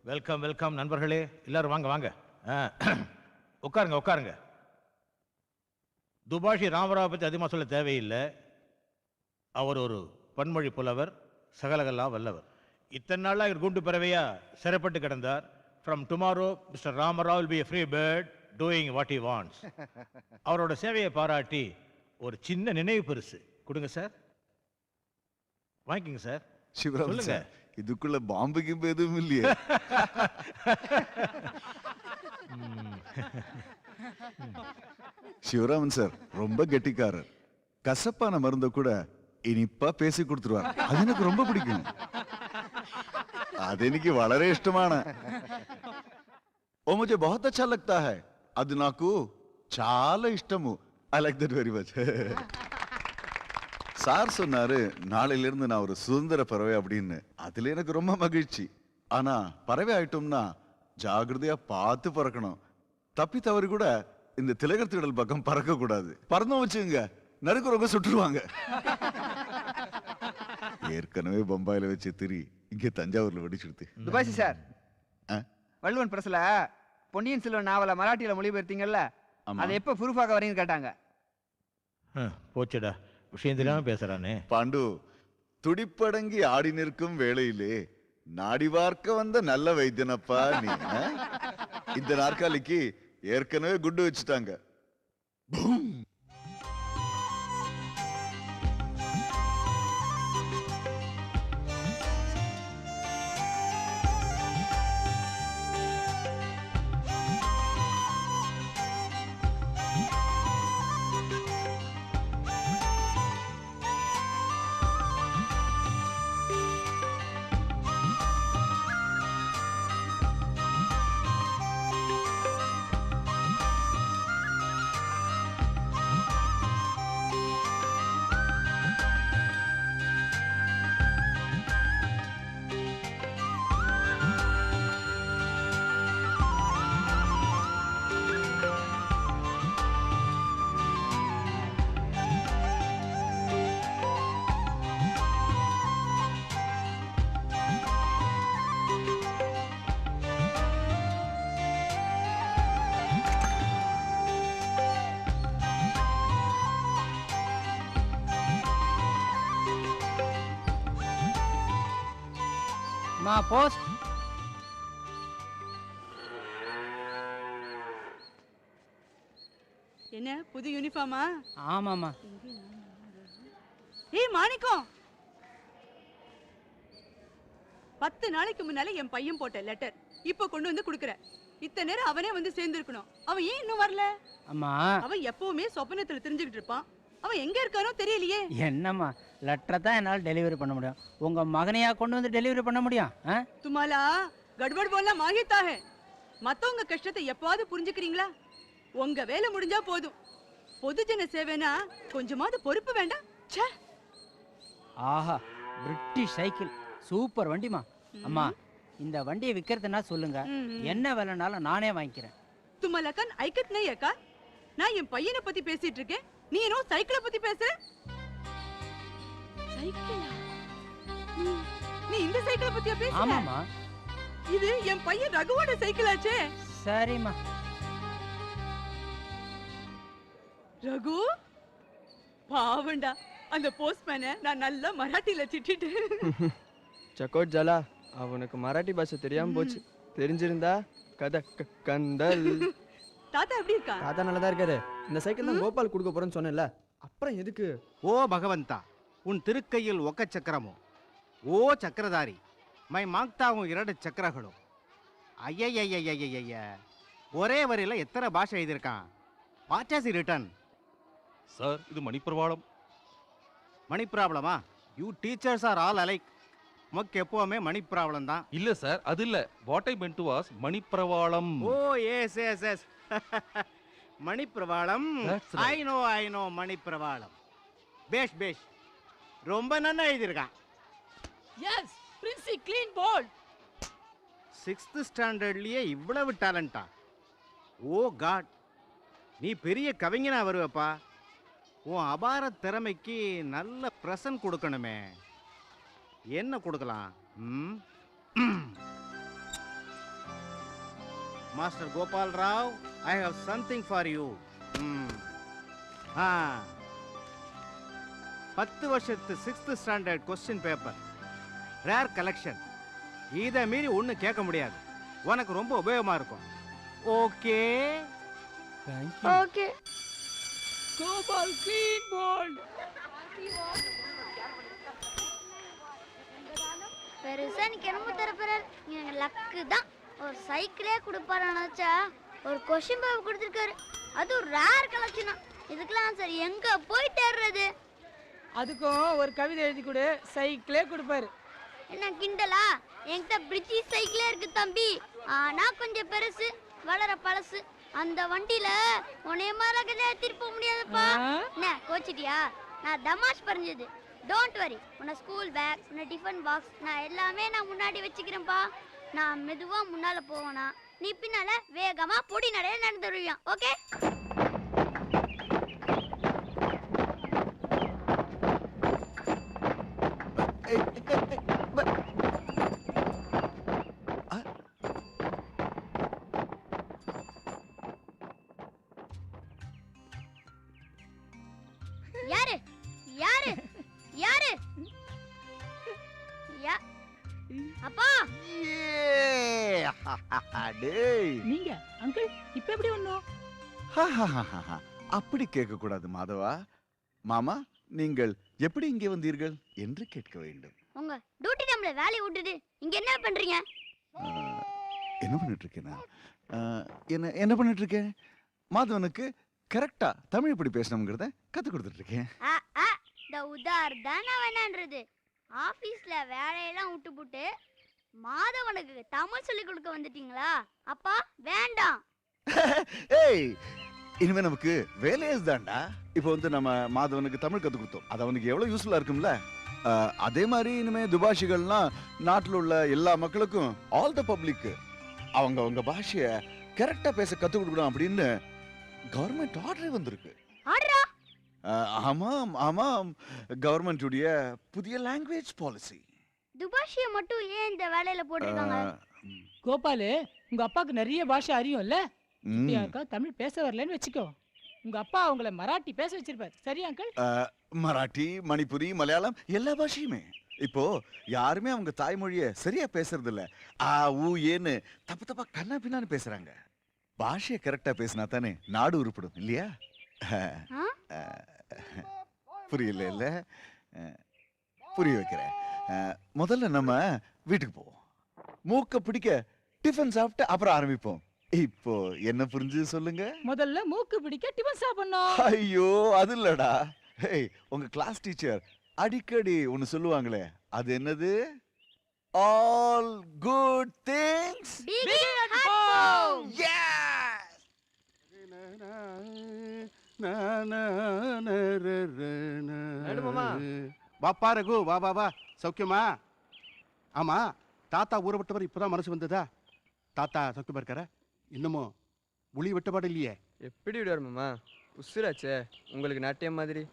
Welcome welcome நண்பர்களே, எல்லாரும் வாங்க வாங்க, உட்காருங்க உட்காருங்க. துபாஷி ராமராவ் பற்றி அதிகமாக சொல்ல தேவையில்லை. அவர் ஒரு பன்மொழி புலவர், சகலகலா வல்லவர். இத்தனை நாளாக இவர் குண்டு பறவையா சிறைப்பட்டு கிடந்தார். From tomorrow Mr Ramarao will be a free bird doing what he wants. அவரோட சேவையை பாராட்டி ஒரு சின்ன நினைவு பரிசு கொடுங்க சார். வாங்கிக்கங்க சார். சிவராமன் சார், இதுக்குள்ள பாம்பு கிம்பு எதுவும் இல்லையே? சிவராமன் சார் ரொம்ப கெட்டிக்காரர். கசப்பான மருந்த கூட இனிப்பா பேசி கொடுத்துருவார். அது எனக்கு ரொம்ப பிடிக்கும். அது எனக்கு வளரே இஷ்டமான. ஓ मुझे बहुत अच्छा लगता है. அது నాకు చాలా ఇష్టము. I like that very much. Sir சொன்னாரு நாளையில இருந்து நான் ஒரு சுதந்திர பறவை அப்படின்னு. அதுல எனக்கு ரொம்ப மகிழ்ச்சி. ஆனா பறவை ஆயிட்டோம்னா ஜாகிரதையா பார்த்து பறக்கணும். தப்பி தவறி கூட இந்த திலகர் திடல் பக்கம் பறக்க கூடாது. பறந்தும் வச்சுங்க நறுக்குறவங்க சுட்டுருவாங்க. ஏற்கனவே பம்பாயில வச்சு திரி இங்க தஞ்சாவூர்ல வெடிச்சுடுது. துபாஷி சார், வள்ளுவன் பிரஸ்ல பொன்னியின் செல்வன் நாவல மராட்டியில மொழிபெயர்த்தீங்கல்ல, அதை எப்ப ப்ரூஃபாக வரீங்கன்னு கேட்டாங்க. போச்சுடா, விஷயம் தெரியாம பேசுறானே. பாண்டு, துடிப்படங்கி ஆடி நிற்கும் வேளையிலே நாடி பார்க்க வந்த நல்ல வைத்தியனப்பா நீ. இந்த நாற்காலிக்கு ஏற்கனவே குண்டு வச்சுட்டாங்க. போஸ்ட் என்ன புது யூனிஃபார்மா? ஆமாமா. ஏய் மாணிக்கம், 10 நாளைக்கு முன்னால என் பையன் போட்ட லெட்டர் இப்ப கொண்டு வந்து குடுக்குற. இத்தனை நேரம் அவனே வந்து சேர்ந்திருக்கணும். அவன் ஏன் இன்னும் வரல? அம்மா, அவன் எப்பவுமே சொப்பனத்துல தெரிஞ்சுக்கிட்டு இருப்பான். அவன் எங்க இருக்கானோ தெரியலையே. என்னம்மா, லெட்டரை தான் என்னால டெலிவரி பண்ண முடியும். உங்க மகனையா கொண்டு வந்து டெலிவரி பண்ண முடியும்? துமாலா கட்பட் போல மாகித்தா ஹை. மத்தவங்க கஷ்டத்தை எப்பாவது புரிஞ்சுக்கிறீங்களா? உங்க வேலை முடிஞ்சா போதும். பொதுஜன சேவைனா கொஞ்சமாவது பொறுப்பு வேண்டாம்? ச்சே. ஆஹா, பிரிட்டிஷ் சைக்கிள் சூப்பர் வண்டிமா. அம்மா, இந்த வண்டியை விக்கிறதுனா சொல்லுங்க, என்ன வேலைனாலும் நானே வாங்கிக்கிறேன். துமாலா கன் ஐக்கத் நஹி ஹை கா? நான் என் பையனை பத்தி பேசிட்டு இருக்கேன், நீ என்ன சைக்கிளை பத்தி பேசுற? சைக்கிளா? நீ இந்த சைக்கிளை பத்தியா பேசுற? ஆமாமா, இது என் பையன் ரகுவோட சைக்கிளாச்சே. சரிம்மா. ரகு பாவண்டா, அந்த போஸ்ட்மேனை நான் நல்லா மராட்டியில திட்டிட்டேன். சக்கோட் ஜலா, அவனுக்கு மராட்டி பாஷை தெரியாம போச்சு. தெரிஞ்சிருந்தா கதை கந்தல். தாத்தா எப்படி இருக்கா? தாத்தா நல்லதா இருக்காரு. இந்த சைக்கிள் தான் கோபால் கொடுக்க போறேன்னு சொன்னேன்ல, அப்புறம் எதுக்கு? ஓ பகவந்தா, உன் திருக்கையில் ஒக்க சக்கரமோ ಓ ಚಕ್ರಧಾರಿ ಮೈ ಮಾಗ್ತಾ ಹೂँ 2 ಚಕ್ರಗಳು ಅಯ್ಯಯ್ಯಯ್ಯಯ್ಯಯ್ಯಯ್ಯ ஒரே வரியில எத்தனை பாஷை எழுதியிருக்கான் what has he written sir இது மணிப்பிரவாளம். மணி ப்ராப்ளமா you teachers are all alike உமக்கு எப்பவுமே மணி ப்ராப்ளம் தான் இல்ல சார் அது இல்ல. What I meant was Manipravalam. Oh yes yes yes Manipravalam That's right. I know Manipravalam பேஷ் பேஷ் ரொம்ப நன்னா எழுதியிருக்கான் yes princi clean bowled 6th ஸ்டாண்டர்ட்லயே இவ்வளவு டேலண்டா ஓ காட் நீ பெரிய கவிஞனா வருவப்பா உன் அபார திறமைக்கு நல்ல பிரசன்ட் கொடுக்கணுமே என்ன கொடுக்கலாம் master Gopal Rao I have something for you 10 வருஷத்து 6th standard question paper rare collection இதை மீறி ஒன்றும் கேட்க முடியாது உனக்கு ரொம்ப உபயோகமா இருக்கும் okay okay Gopal clean bowled பெருசா நீ என்னமோ தரப்பறார் எனக்கு லக்கு தான் ஒரு சைக்கிளே கொடுப்பாரு நினைச்சா ஒரு கொஸ்டின் பேப்பர் கொடுத்துருக்காரு அது ஒரு ரேர் கலெக்ஷனா இதுக்கெல்லாம் சரி எங்க போய் தேடுறது அதுக்கும் ஒரு கவிதை எழுதி கொடு சைக்கிளே கொடுப்பாரு என்ன கிண்டலா என்கிட்ட பிரிட்டிஷ் சைக்கிளே இருக்கு தம்பி ஆனா கொஞ்சம் பெருசு வளர பழசு அந்த வண்டியில உன்னைய மாதிரி திருப்ப முடியாதுப்பா என்ன கோச்சிட்டியா நான் தமாஷ் பறிஞ்சது டோன்ட் வரி உன்னை ஸ்கூல் பேக் உன்னை டிஃபன் பாக்ஸ் நான் எல்லாமே நான் முன்னாடி வச்சுக்கிறேன்ப்பா நான் மெதுவா முன்னால போவேனா நீ பின்னால வேகமா பொடி நடைய நடந்து வருவியான் ஓகே யாரு யாரு யாரு அப்பா டேய் நீங்க அங்கிள் இப்ப எப்படி ஒண்ணும் அப்படி கேட்க கூடாது மாதவா. மாமா நீங்கள் எப்படி இங்கே வந்தீர்கள் என்று கேட்க வேண்டும். உங்க டியூட்டி டைம்ல வேலைய விட்டுட்டு இங்க என்ன பண்றீங்க? என்ன பண்ணிட்டு இருக்கேனா? என்ன பண்ணிட்டு இருக்கேன்? மாதவனுக்கு கரெக்டா தமிழ் எப்படி பேசணும்ங்கறத கத்து கொடுத்துட்டு இருக்கேன். இந்த உதாரணம் வேணான்றது ஆபீஸ்ல வேலையெல்லாம் விட்டுப்புட்டு மாதவனுக்கு தமிழ் சொல்லி கொடுக்க வந்துட்டீங்களா? அப்பா வேண்டாம். ஏய் இனிமே நமக்கு வேலையே தான்டா. இப்போ வந்து நம்ம மாதவனுக்கு தமிழ் கத்து கொடுத்தோம். அது அவனுக்கு எவ்வளவு யூஸ்ஃபுல்லா இருக்கும்ல. அதே மாதிரி இனிமே துபாஷிகள்லாம் நாட்டில் உள்ள எல்லா மக்களுக்கும் ஆல் த பப்ளிக் அவங்க பாஷைய கரெக்டா பேச கத்து கொடுக்கணும் அப்படின்னு கவர்மெண்ட் ஆர்டர் வந்திருக்கு. ஆர்டரா? ஆமாம் ஆமாம், கவர்மெண்ட்டுடைய புதிய லாங்குவேஜ் பாலிசி. துபாஷிய மட்டும் ஏன் இந்த வேலையில போட்டுருக்காங்க? கோபாலு உங்க அப்பாக்கு நிறைய பாஷை அறியும்ல. யாருக்கா தமிழ் பேச வரலன்னு வச்சுக்கோ, உங்க அப்பா அவங்கள மராட்டி பேச வச்சிருப்பாரு. சரியா அங்கிள்? மராட்டி, மணிப்புரி, மலையாளம் எல்லா பாஷையுமே. இப்போ யாருமே அவங்க தாய்மொழிய சரியா பேசுறது இல்ல. ஊ ஏன்னு தப்பா கண்ணா பின்னான்னு பேசுறாங்க. பாஷைய கரெக்டா பேசினா தானே நாடு உருப்படும் இல்லையா? புரியல இல்ல? புரிய வைக்கிறேன். முதல்ல நம்ம வீட்டுக்கு போவோம். மூக்க பிடிக்க டிஃபன் சாப்பிட்டு அப்புறம் ஆரம்பிப்போம். இப்போ என்ன புரிஞ்சு சொல்லுங்க? முதல்ல மூக்கு பிடிக்க டிஃபன் சாப்பிடணும். ஐயோ அது இல்லடா. ஹேய் உங்க கிளாஸ் டீச்சர் அடிக்கடி ஒன்னு சொல்லுவாங்களே, அது என்னது? ஆல் குட் திங்ஸ் பாப்பா ரகு வா வா வா, சௌக்கியமா? ஆமா, தாத்தா ஊரை விட்டவர் இப்பதான் மனசு வந்ததா? தாத்தா சௌக்கியமா இருக்கார? இன்னமும் உளி வெட்டப்பாடு இல்லையே? எப்படி விடுவார் மாமா, உசுராச்சே உங்களுக்கு நாட்டியம் மாதிரி.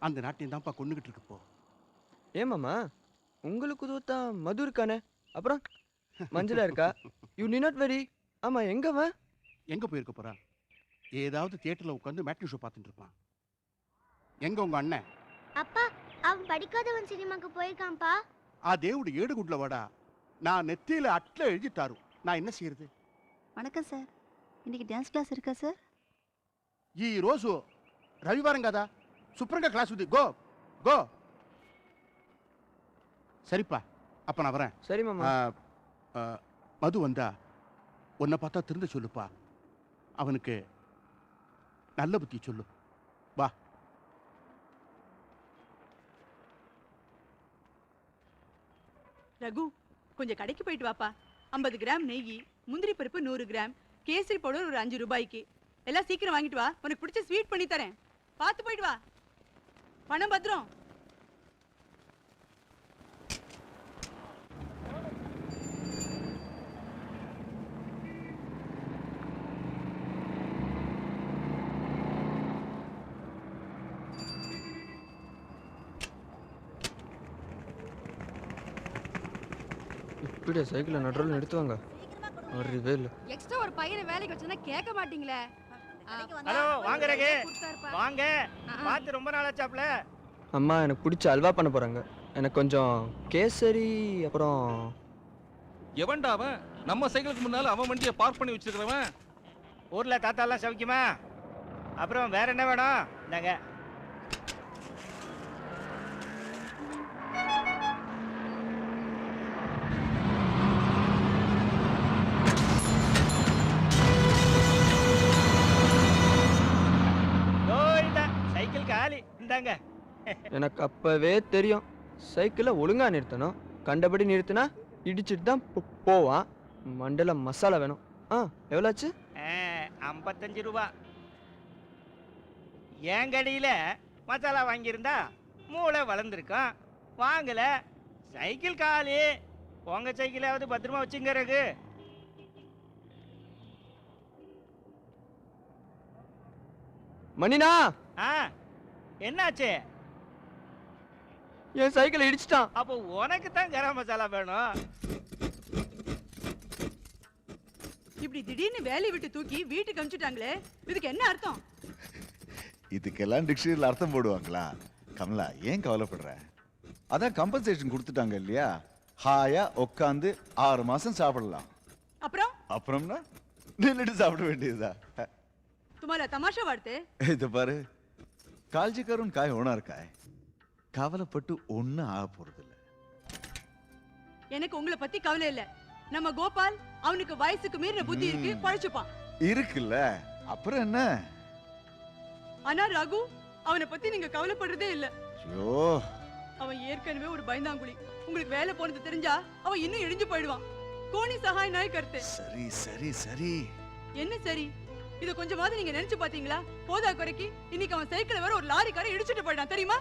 அந்த நாட்டியம் தான்ப்பா கொண்டுகிட்டு இருக்கு இப்போ. ஏன் மாமா, உங்களுக்கு தோத்தா மது இருக்கானே, அப்புறம் மஞ்சளா இருக்கா? யூ நீ நாட் வெரி. ஆமா எங்கவா? எங்க போயிருக்க போறான்? ஏதாவது தியேட்டர்ல உட்காந்து மேட்னி ஷோ பார்த்துட்டு இருப்பான். எங்க உங்க அண்ணன்? அப்பா அவன் படிக்காதவன் சினிமாக்கு போயிருக்கான்ப்பா. ఆ దేవుడు ఏడుగుడ్ల వాడా, నా నెత్తిயில అట్లా எழுதிட்டாரு. நான் என்ன செய்யறது? வணக்கம் சார், இன்னைக்கு டான்ஸ் கிளாஸ் இருக்கா சார்? ఈ రోజు రవివారం కదా, శుభ్రంగా క్లాస్ ఉంది. Go go. சரிப்பா அப்ப நான் வரேன். சரி மாமா. மது வந்தா உன்னை பார்த்தா திருந்த சொல்லுப்பா. அவனுக்கு நல்ல புத்தி சொல்லு. வா. ரகு கொஞ்சம் கடைக்கு போயிட்டு வாப்பா. 50 கிராம் நெய், முந்திரி பருப்பு 100 கிராம், கேசரி பவுடர் ஒரு 5 ரூபாய்க்கு. எல்லாம் சீக்கிரம் வாங்கிட்டு வா. உனக்கு பிடிச்ச ஸ்வீட் பண்ணி தரேன். பார்த்து போயிட்டு வா. பணம் பத்திரம். இப்படியே சைக்கிளை நடுவில் நிறுத்துவாங்க. அறிவே இல்லை. எக்ஸ்ட்ரா ஒரு பையனை வேலைக்கு வச்சா கேட்க மாட்டீங்களே. ஹலோ வாங்க ரகு, வாங்க. பார்த்து ரொம்ப நாள் ஆச்சாப்ல. அம்மா எனக்கு பிடிச்ச அல்வா பண்ண போறாங்க. எனக்கு கொஞ்சம் கேசரி அப்புறம் எவன்டா அவன்? நம்ம சைக்கிளுக்கு முன்னால அவன் வண்டியை பார்க் பண்ணி வச்சிருக்கிறவன். ஊர்ல தாத்தா எல்லாம் சௌக்கியமா? அப்புறம் வேற என்ன வேணும்? இந்தாங்க. சைக்கிள் காலி. இந்தாங்க. எனக்கு அப்பவே தெரியும் சைக்கிளை ஒழுங்கா நிறுத்தணும். கண்டபடி நிறுத்தினா இடிச்சிட்டு தான் போவான். மண்டல மசாலா வேணும். எவ்வளோச்சு? 55 ரூபா. என் கடையில மசாலா வாங்கியிருந்தா மூளை வளர்ந்துருக்கும். வாங்கல, சைக்கிள் காலி. உங்க சைக்கிளாவது பத்திரமா வச்சுங்கிறக்கு. மணினா என்னாச்சு? என் சைக்கிளை இடிச்சிட்டான். அப்போ உனக்கு தான் கரம் மசாலா வேணும். இப்படி திடீர்னு வேலையை விட்டு தூக்கி வீட்டுக்கு அனுப்பிச்சுட்டாங்களே, இதுக்கு என்ன அர்த்தம்? இதுக்கெல்லாம் டிக்ஷனரியில் அர்த்தம் போடுவாங்களா? கமலா ஏன் கவலைப்படுற? அதான் கம்பன்சேஷன் கொடுத்துட்டாங்க இல்லையா? ஹாயா உட்காந்து 6 மாசம் சாப்பிடலாம். அப்புறம்னா நின்றுட்டு சாப்பிட வேண்டியதுதான். तुम्हाला तमाशा वाटते? இது பாரு, கால்ஜி கருண் காய் ஓனா இருக்காய். கவலைப்பட்டு ஒன்னும் ஆக போறது இல்ல. எனக்கு உங்களை பத்தி கவலை இல்ல. நம்ம கோபால் அவனுக்கு வயசுக்கு மீறின புத்தி இருக்கு, பழச்சுப்பான். இருக்குல்ல, அப்புறம் என்ன? ஆனா ரகு, அவனை பத்தி நீங்க கவலைப்படுறதே இல்ல. ஐயோ, அவன் ஏற்கனவே ஒரு பயந்தாங்குழி. உங்களுக்கு வேலை போனது தெரிஞ்சா அவன் இன்னும் இடிஞ்சு போயிடுவான். கோணி சகாய் நாய் கருத்து. சரி சரி சரி. என்ன சரி? இத கொஞ்சமாவது நீங்க நினைச்சு பாத்தீங்களா? போதா குறைக்கு இன்னைக்கு அவன் சைக்கிளை வர ஒரு லாரிக்கார இடிச்சிட்டு போயிட்டான் தெரியுமா?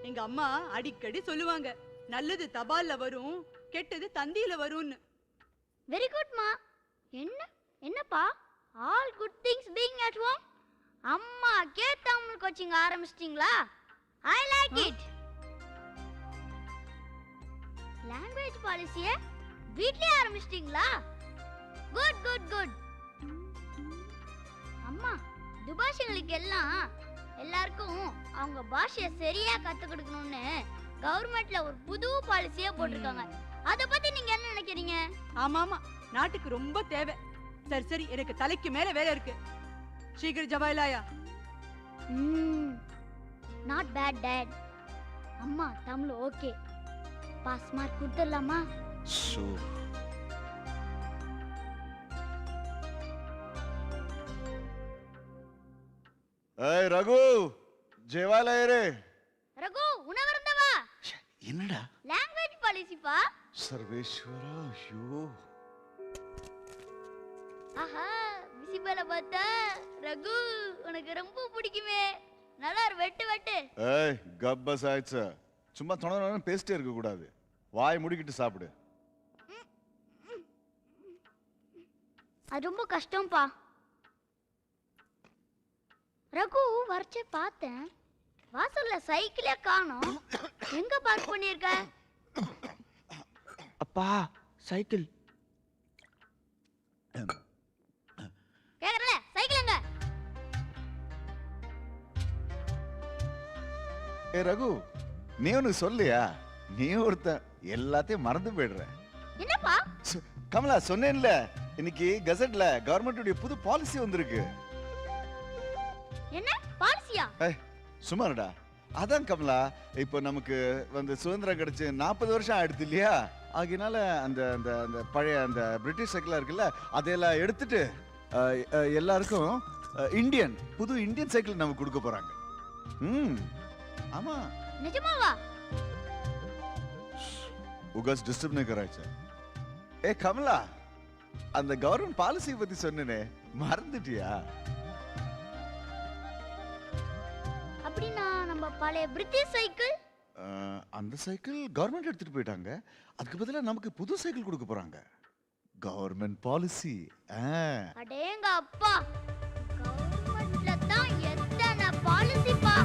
எங்க அம்மா அடிக்கடி சொல்லுவாங்க, நல்லது தபால்ல வரும், கெட்டது தந்தியில வரும்னு. வெரி குட் மா. என்னப்பா all good things being at home. அம்மா தமிழ் கோச்சிங் ஆரம்பிச்சிட்டீங்களா? I like it. லாங்குவேஜ் பாலிசியை வீட்லயே ஆரம்பிச்சிட்டீங்களா? Good good good. அம்மா துபாஷிகளுக்கு எல்லாருக்கும் அவங்க பாஷையை சரியா கத்து கொடுக்கணும்னு கவர்மெண்ட்ல ஒரு புது பாலிசியா போட்டிருக்காங்க. அத பத்தி நீங்க என்ன நினைக்கிறீங்க? ஆமா ஆமா, நாட்டுக்கு ரொம்ப தேவை. சரி சரி, எனக்கு தலைக்கு மேல வேலை இருக்கு. சீக்கிரம் ஜவாயிலாயா. Not bad dad. அம்மா தமிழ் ஓகே. பாஸ் மார்க் கொடுத்துடலாமா? ஷூர். ஏய் ரகு, ஜெவாலா ஏரே. ரகு உணவருந்தவா. என்னடா? லாங்குவேஜ் பாலிசிப்பா. சர்வேஸ்வரா, ஐயோ. ஆஹா, விசிபல பார்த்தா ரகு உனக்கு ரொம்ப பிடிக்குமே. நல்லா வெட்டு வெட்டு. ஏய் கப்பஸ் ஆயிடுச்சு. சும்மா தொண பேசிட்டே இருக்க கூடாது. வாய் முடிக்கிட்டு சாப்பிடு. அது ரொம்ப கஷ்டம்பா. ரகு வரச்சே பார்த்தேன், வாசல்ல சைக்கிளே காணோம். எங்க பார்க் பண்ணிருக்க? அப்பா சைக்கிள். கேக்குறல சைக்கிள் எங்க? ஏ ரகு, நீ ஒன்னு சொல்லியா? நீ ஒருத்தன் எல்லாத்தையும் மறந்து போயிடுற. என்னப்பா? கமலா சொன்னேன்ல, இன்னைக்கு கசட்ல கவர்மெண்ட்டுடைய புது பாலிசி வந்திருக்கு. என்ன பாலிசியா? சும்மாடா, அதான் கமலா, இப்போ நமக்கு வந்து சுதந்திரம் கிடைச்சு 40 வருஷம் ஆயிடுது இல்லையா? ஆகினால அந்த அந்த அந்த பழைய அந்த பிரிட்டிஷ் சைக்கிளா இருக்குல்ல, அதையெல்லாம் எடுத்துட்டு எல்லாருக்கும் புது இந்தியன் சைக்கிள் நமக்கு கொடுக்க போறாங்க. ஆமா. நிஜமாவா? உகாஸ் டிஸ்டர்ப் नहीं करायचं. ஏ கமலா, அந்த கவர்மெண்ட் பாலிசி பத்தி சொன்னனே, மறந்துட்டியா? அப்படின்னா நம்ம பழைய பிரிட்டிஷ் சைக்கிள்? அந்த சைக்கிள் கவர்மெண்ட் எடுத்துட்டு போயிட்டாங்க. அதுக்கு பதிலா நமக்கு புது சைக்கிள் கொடுக்க போறாங்க. Government policy. அடேங்க அப்பா, கவர்மெண்ட்ல தான் எத்தனை பாலிசி பா.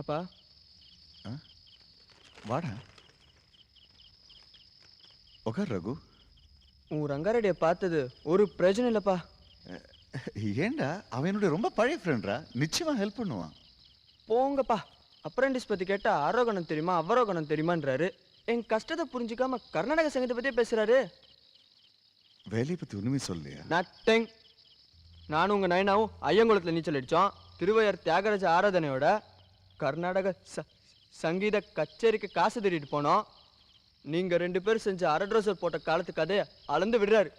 அப்பா வாடா, உட்கார் ரகு. உன் ரங்காரெட்டியை பார்த்தது ஒரு பிரயோஜனம் இல்லப்பா. ஏண்டா, அவன் என்னுடைய ரொம்ப பழைய ஃப்ரெண்ட்ரா, நிச்சயமா ஹெல்ப் பண்ணுவான். போங்கப்பா, அப்ரண்டிஸ் பத்தி கேட்டா ஆரோகணம் தெரியுமா அவரோகணம் தெரியுமான்றாரு. என் கஷ்டத்தை புரிஞ்சுக்காம கர்நாடக சங்கீதத்தை பத்தியே பேசுறாரு. வேலையை பத்தி ஒண்ணுமே சொல்லியா? நட்டிங். நானும் உங்க நயனாவும் ஐயங்குளத்துல நீச்சல் அடிச்சோம். திருவையார் தியாகராஜ ஆராதனையோட கர்நாடக சங்கீத கச்சேரிக்கு காசு தேடிட்டு போனோம். நீங்க 2 பேரும் செஞ்ச அரட்ரோசர் போட்ட காலத்து கதையை அளந்து விடுறாரு.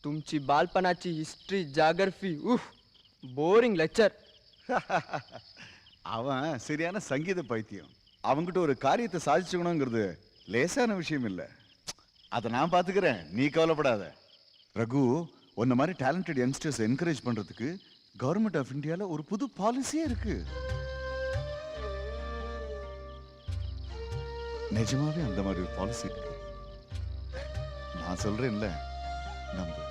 தும்ச்சி பால்பனாச்சி ஹிஸ்டரி ஜாகிரபி போரிங் லெக்சர். அவன் சரியான சங்கீத பைத்தியம். அவங்கிட்ட ஒரு காரியத்தை சாதிச்சுக்கணுங்கிறது லேசான விஷயம் இல்லை. அதை நான் பார்த்துக்கிறேன், நீ கவலைப்படாத. ரகு, உன்ன மாதிரி டேலண்டட் யங்ஸ்டர்ஸ் என்கரேஜ் பண்றதுக்கு கவர்மெண்ட் ஆஃப் இந்தியால ஒரு புது பாலிசியே இருக்கு. நிஜமாவே அந்த மாதிரி ஒரு பாலிசி இருக்கு. நான் சொல்றேன்ல, நம்பு.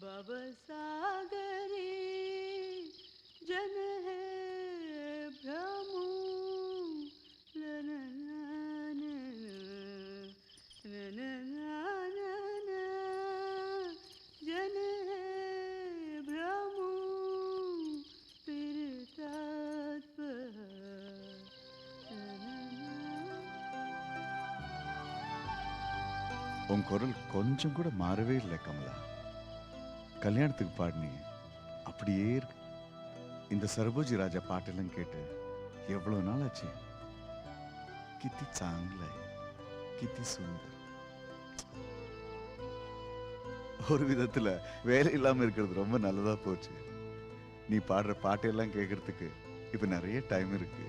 भवसागरे जन है भ्रमो जन है भ्रमो உன் குரல் கொஞ்சம் கூட மாறவே இல்லை கமலா. கல்யாணத்துக்கு பாடினி அப்படியே இருக்கு. இந்த சரபோஜி ராஜா பாட்டெல்லாம் கேட்டு எவ்வளவு நாள் ஆச்சு. கித்தி சாங்கல கித்தி சுந்தர். ஒரு விதத்துல வேலை இல்லாம இருக்கிறது ரொம்ப நல்லதா போச்சு. நீ பாடுற பாட்டெல்லாம் கேட்கறதுக்கு இப்ப நிறைய டைம் இருக்கு.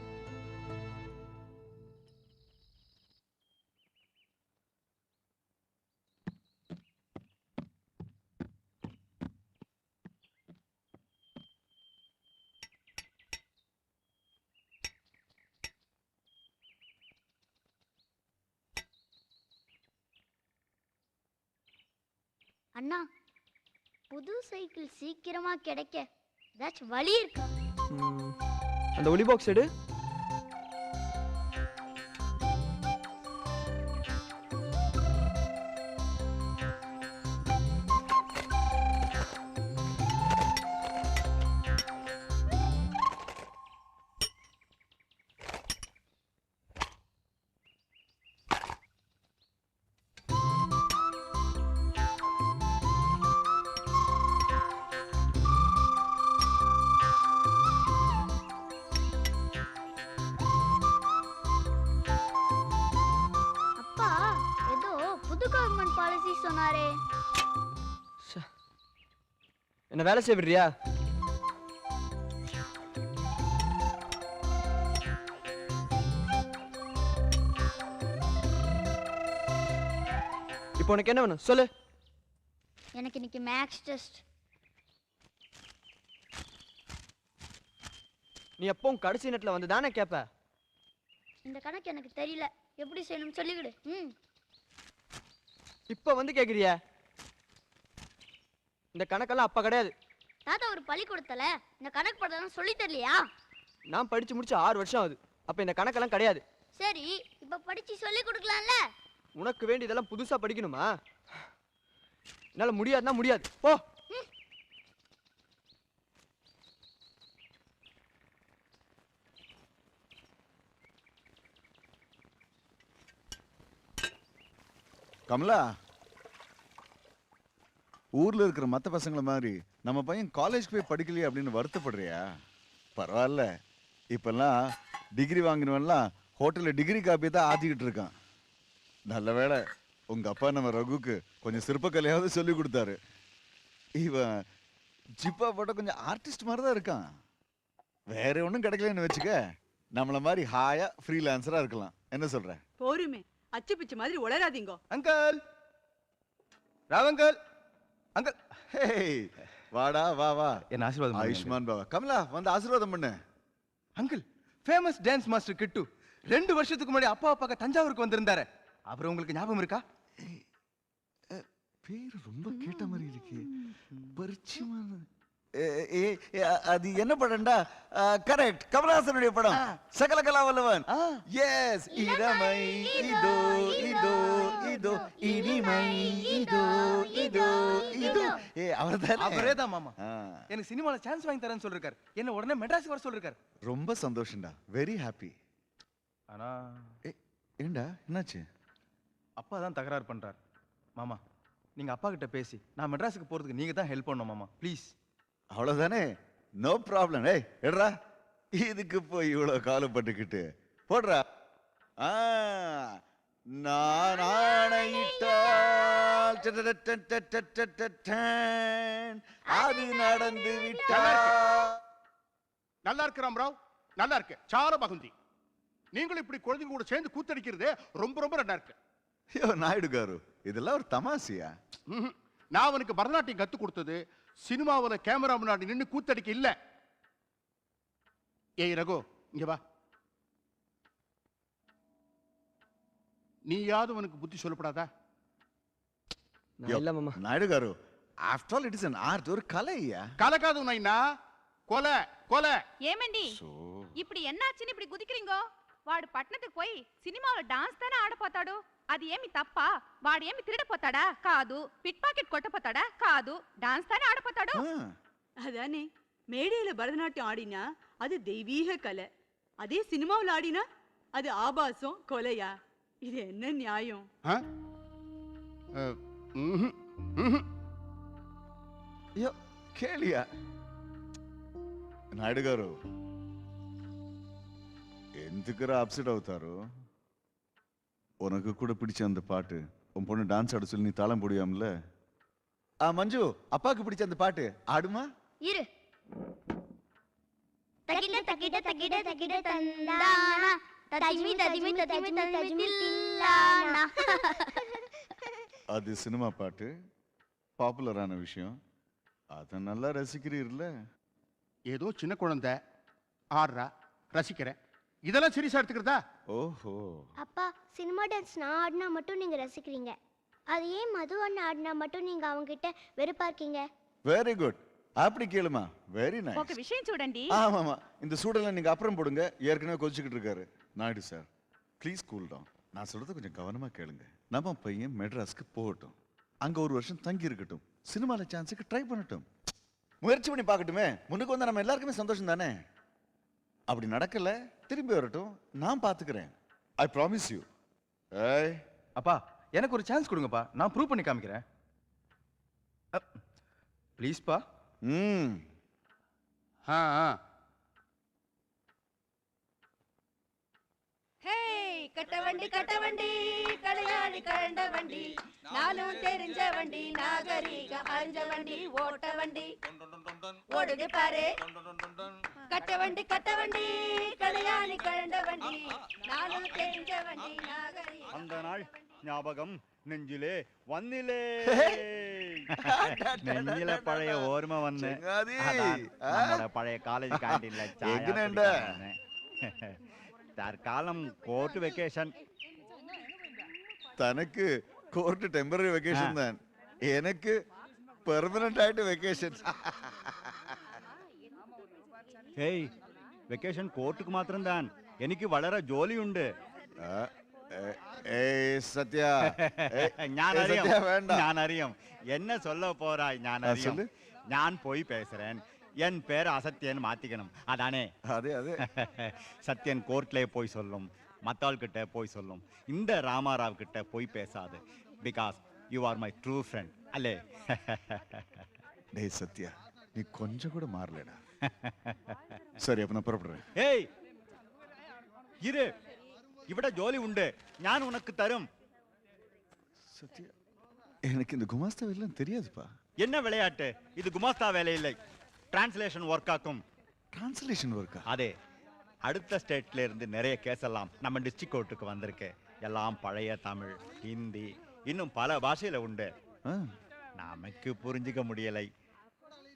அண்ணா, புது சைக்கிள் சீக்கிரமா கிடைக்க ஏதாச்சும் வழி இருக்கா? அந்த ஒலி பாக்ஸ் எடு. பாலிசி சொன்னாரே. என்ன வேலை செய்ய விடுறியா? இப்போ உனக்கு என்ன வேணும் சொல்லு. எனக்கு இன்னைக்கு மேக்ஸ் டெஸ்ட். நீ எப்பவும் கடைசி நேரத்துல வந்து தானே கேப்ப. இந்த கணக்கு எனக்கு தெரியல, எப்படி செய்யணும் சொல்லிவிடு. இப்ப வந்து கேக்குறிய? இந்த கணக்கெல்லாம் அப்ப கிடையாது. தாத்தா ஒரு பள்ளி கொடுத்தல, இந்த கணக்கு படலாம் சொல்லி தரலையா? நான் படிச்சு முடிச்சு 6 வருஷம் ஆகுது. அப்ப இந்த கணக்கெல்லாம் கிடையாது. சரி, இப்ப படிச்சு சொல்லி கொடுக்கலாம்ல. உனக்கு வேண்டி இதெல்லாம் புதுசா படிக்கணுமா? என்னால முடியாதுன்னா முடியாது, போ. கமலா, ஊர்ல இருக்கிற மற்ற பசங்கள மாதிரி நம்ம பையன் காலேஜ்க்கு போய் படிக்கலையே அப்படின்னு வருத்தப்படுறியா? பரவாயில்ல, இப்பெல்லாம் டிகிரி வாங்கினவன்லாம் ஹோட்டல்ல டிகிரி காப்பி தான் ஆத்திக்கிட்டு இருக்கான். நல்ல வேளை உங்க அப்பா நம்ம ரகுக்கு கொஞ்சம் சிற்பக்கலையாவது சொல்லி கொடுத்தாரு. இவன் ஜிப்பா போட்ட கொஞ்சம் ஆர்டிஸ்ட் மாதிரி தான் இருக்கான். வேற ஒன்றும் கிடைக்கலன்னு வச்சுக்க, நம்மள மாதிரி ஹாயா ஃப்ரீலான்சரா இருக்கலாம். என்ன சொல்ற? போருமே, அச்சு பிச்சு மாதிரி உளராதீங்கோ. Uncle, Rao uncle, uncle. Hey, வாடா வா வா. என்ன ஆசீர்வாதம் பண்ணுங்க. ஆயுஷ்மான் பாபா. கமலா வந்து ஆசீர்வாதம் பண்ணு. அங்கிள், ஃபேமஸ் டான்ஸ் மாஸ்டர் கிட்டு 2 வருஷத்துக்கு முன்னாடி அப்பா பார்க்க தஞ்சாவூருக்கு வந்திருந்தாரு. அவர் உங்களுக்கு ஞாபகம் இருக்கா? பேரு ரொம்ப கேட்ட மாதிரி இருக்கு. பரிச்சயமான அது என்ன படம்டா? கரெக்ட், கமலஹாசனுடைய படம் சகலகலா வல்லவன். எஸ், இளமை இதோ இதோ இதோ இனிமை இதோ இதோ இதோ. அவரே தான் மாமா. எனக்கு சினிமால சான்ஸ் வாங்கி தரேன்னு சொல்லிருக்காரு. என்ன உடனே மெட்ராஸுக்கு வர சொல்லிருக்காரு. ரொம்ப சந்தோஷம்டா, வெரி ஹாப்பி. ஆனா ஏண்டா என்னாச்சு? அப்பா தான் தகராறு பண்றாரு. மாமா, நீங்க அப்பா கிட்ட பேசி நான் மெட்ராஸுக்கு போறதுக்கு நீங்க தான் ஹெல்ப் பண்ணணும் மாமா, ப்ளீஸ். அவ்வளவுதானே, நோ ப்ராப்ளம். ஏய் எடுறா, இதுக்கு போய் இவ்வளவு காலப்பட்டுக்கிட்டு போடுறா. நான் ஆணையிட்டால் அது நடந்து விட்டா. நல்லா இருக்கு ராமராவ், நல்லா இருக்கு. சார பகுந்தி. நீங்களும் இப்படி குழந்தைங்க கூட சேர்ந்து கூத்தடிக்கிறது ரொம்ப ரொம்ப நல்லா இருக்கு. ஐயோ நாயுடு காரு, இதெல்லாம் ஒரு தமாசியா? நான் அவனுக்கு பரதநாட்டியம் கத்து கொடுத்தது சினிமாவில் கேமரா முன்னாடி நின்று கூத்தடிக்க இல்ல. ஏய் ரகு, இங்க வா. நீயாவது அவனுக்கு புத்தி சொல்லப்படாதா? இல்ல மாமா. Naidu car, after all it is an art, ஒரு கலையா? கலக்காது நைனா, கொலை கொலை. ఏమండి ఇప్పుడు ఎన్నాచిని ఇప్పుడు కుదికిరింగో? వాడు పట్నத்துக்கு పోయి సినిమాలో డాన్స్ தானே ఆడపోతాడు. అది ఏమి తప్ప? వాడు ఏమి తిరగపోతాడా? కాదు. పిట్ పాకెట్ కొట్టపోతాడా? కాదు. డాన్స్ தானே ఆడపోతాడు. అదానే మేడేల భరతనాట్యం ఆడినా అది దైవీக కళ. அதே சினிமாவுல ஆடினா அது ஆபாசம், கொலையா? இது என்ன நியாயம்? అయ్యో కేళియా నాయుడు గారు, ఎందుకురా అప్సెట్ అవుతారు? உனக்கு கூட பிடிச்ச அந்த பாட்டு உன் பொண்ணு டான்ஸ் ஆட சொல்லி நீ தாளம் போடுவியாம்ல? மஞ்சு, அப்பாவுக்கு பிடிச்ச அந்த பாட்டு ஆடுமா? இரு. தகிட தகிட தகிட தகிட தந்தானா ததிமி ததிமி ததிமி ததிமி தில்லானா. அது சினிமா பாட்டு, பாப்புலரான விஷயம். அதை நல்லா ரசிக்கிறீர்ல? ஏதோ சின்ன குழந்தை ஆடுறா, ரசிக்கிறேன். இதெல்லாம் சீரியஸா எடுத்துக்கிறதா? ஓஹோ. அப்பா, சினிமா டான்ஸ் நான் ஆடினா மட்டும் நீங்க ரசிக்கிறீங்க, அது ஏன் மது அண்ணன் ஆடினா மட்டும் நீங்க அவங்க கிட்ட வெறுப்பா இருக்கீங்க? வெரி குட், அப்படி கேளுமா. வெரி ఒక நைஸ். విషయం చూడండి. ஆமாமா, இந்த சூடெல்லாம் நீங்க அப்புறம் போடுங்க, ஏற்கனவே கொதிச்சுக்கிட்டு இருக்காரு. Naidu sir, please cool down. நான் சொல்றது கொஞ்சம் கவனமா கேளுங்க. நம்ம பையன் மெட்ராஸ்க்கு போகட்டும், அங்க ஒரு வருஷம் தங்கி இருக்கட்டும், சினிமால சான்ஸுக்கு ட்ரை பண்ணட்டும், முயற்சி பண்ணி பார்க்கட்டுமே. முன்னுக்கு வந்தா நம்ம எல்லாருக்குமே சந்தோஷம் தானே? அப்படி நடக்கல, திரும்பி வரட்டும், நான் பாத்துக்கிறேன். ஐ ப்ராமிஸ் யூ. ஏய் அப்பா, எனக்கு ஒரு சான்ஸ் கொடுங்கப்பா, நான் ப்ரூவ் பண்ணி காமிக்கிறேன். ப்ளீஸ்ப்பா. ஹே கட்ட வண்டி கடையாளி கழண்ட வண்டி நானும் தெரிஞ்ச வண்டி நாகரீகம் அறிஞ்ச வண்டி ஓட்ட வண்டி ஓடுது பாரு கட்ட வண்டி கடையாளி கழண்ட வண்டி நானும் தெரிஞ்ச வண்டி நாகரீகம் அந்த நாள் ஞாபகம் നെഞ്ചിലെ വന്നില്ലേ നെഞ്ചിലെ പഴയ ഓർമ്മ വന്ന് നമ്മുടെ പഴയ കോളേജ് കാന്റീനിലെ തൽക്കാലം കോർട്ട് വെക്കേഷൻ തനക്ക് കോർട്ട് ടെമ്പററി വെക്കേഷൻ താൻ എനക്ക് പെർമനന്റ് ആയിട്ട് വെക്കേഷൻ ഹേയ് വെക്കേഷൻ കോർട്ടുക്ക് മാത്രം താൻ എനിക്ക് വളരെ ജോലിയുണ്ട് സത്യ ഞാൻ അറിയാം എന്നെ சொல்ல போறாய் ഞാൻ അറിയാം ഞാൻ പോയി பேசுறேன் என் பேர் அசத்தியன் மாத்திக்கணும் அதானே அதே அதே சத்யன் கோர்ட்ல போய் சொல்லும் மத்தாள் கிட்ட போய் சொல்லும் இந்த ராமாராவ் கிட்ட போய் பேசாது because you are my true friend அல்லே டேய் சத்யா நீ கொஞ்சம் கூட மாறலடா சரி அப்ப நான் புறப்படுறேன் ஏய் இரு ഇവിടെ ജോലി ഉണ്ട് ഞാൻ ഉനക്ക് തരും சத்யா எனக்கு இந்த குமாஸ்தா வேலைலாம் தெரியாதுப்பா என்ன விளையாட்டு இது குமாஸ்தா வேலை இல்லை டிரான்ஸ்லேஷன் ஒர்க் ஆக்கும் டிரான்ஸ்லேஷன் ஒர்க்கா அதே அடுத்த ஸ்டேட்ல இருந்து நிறைய கேஸ் எல்லாம் நம்ம டிஸ்ட்ரிக்ட் கோர்ட்டுக்கு வந்திருக்கு எல்லாம் பழைய தமிழ் ஹிந்தி இன்னும் பல பாஷையில உண்டு நமக்கு புரிஞ்சுக்க முடியலை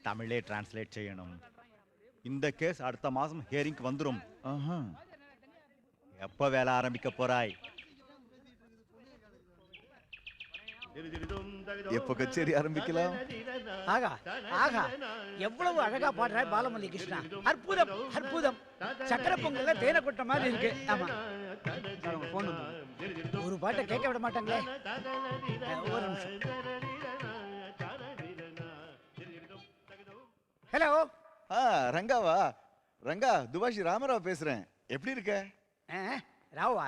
தமிழே டிரான்ஸ்லேட் செய்யணும் இந்த கேஸ் அடுத்த மாசம் ஹியரிங்க்கு வந்துரும் எப்ப வேலை ஆரம்பிக்க போறாய் எப்ப கச்சேரி ஆரம்பிக்கலாம் ஆகா ஆகா எவ்வளவு அழகா பாடுறாய் பாலமல்லி கிருஷ்ணா அற்புதம் அற்புதம் சக்கரை பொங்கல்ல தேனை கொட்ட மாதிரி இருக்கு ஆமா ஒரு பாட்டை கேட்க விட மாட்டாங்களே ஒரு நிமிஷம் ஹலோ ரங்காவா ரங்கா துபாஷி ராமராவ் பேசுறேன் எப்படி இருக்க ராவா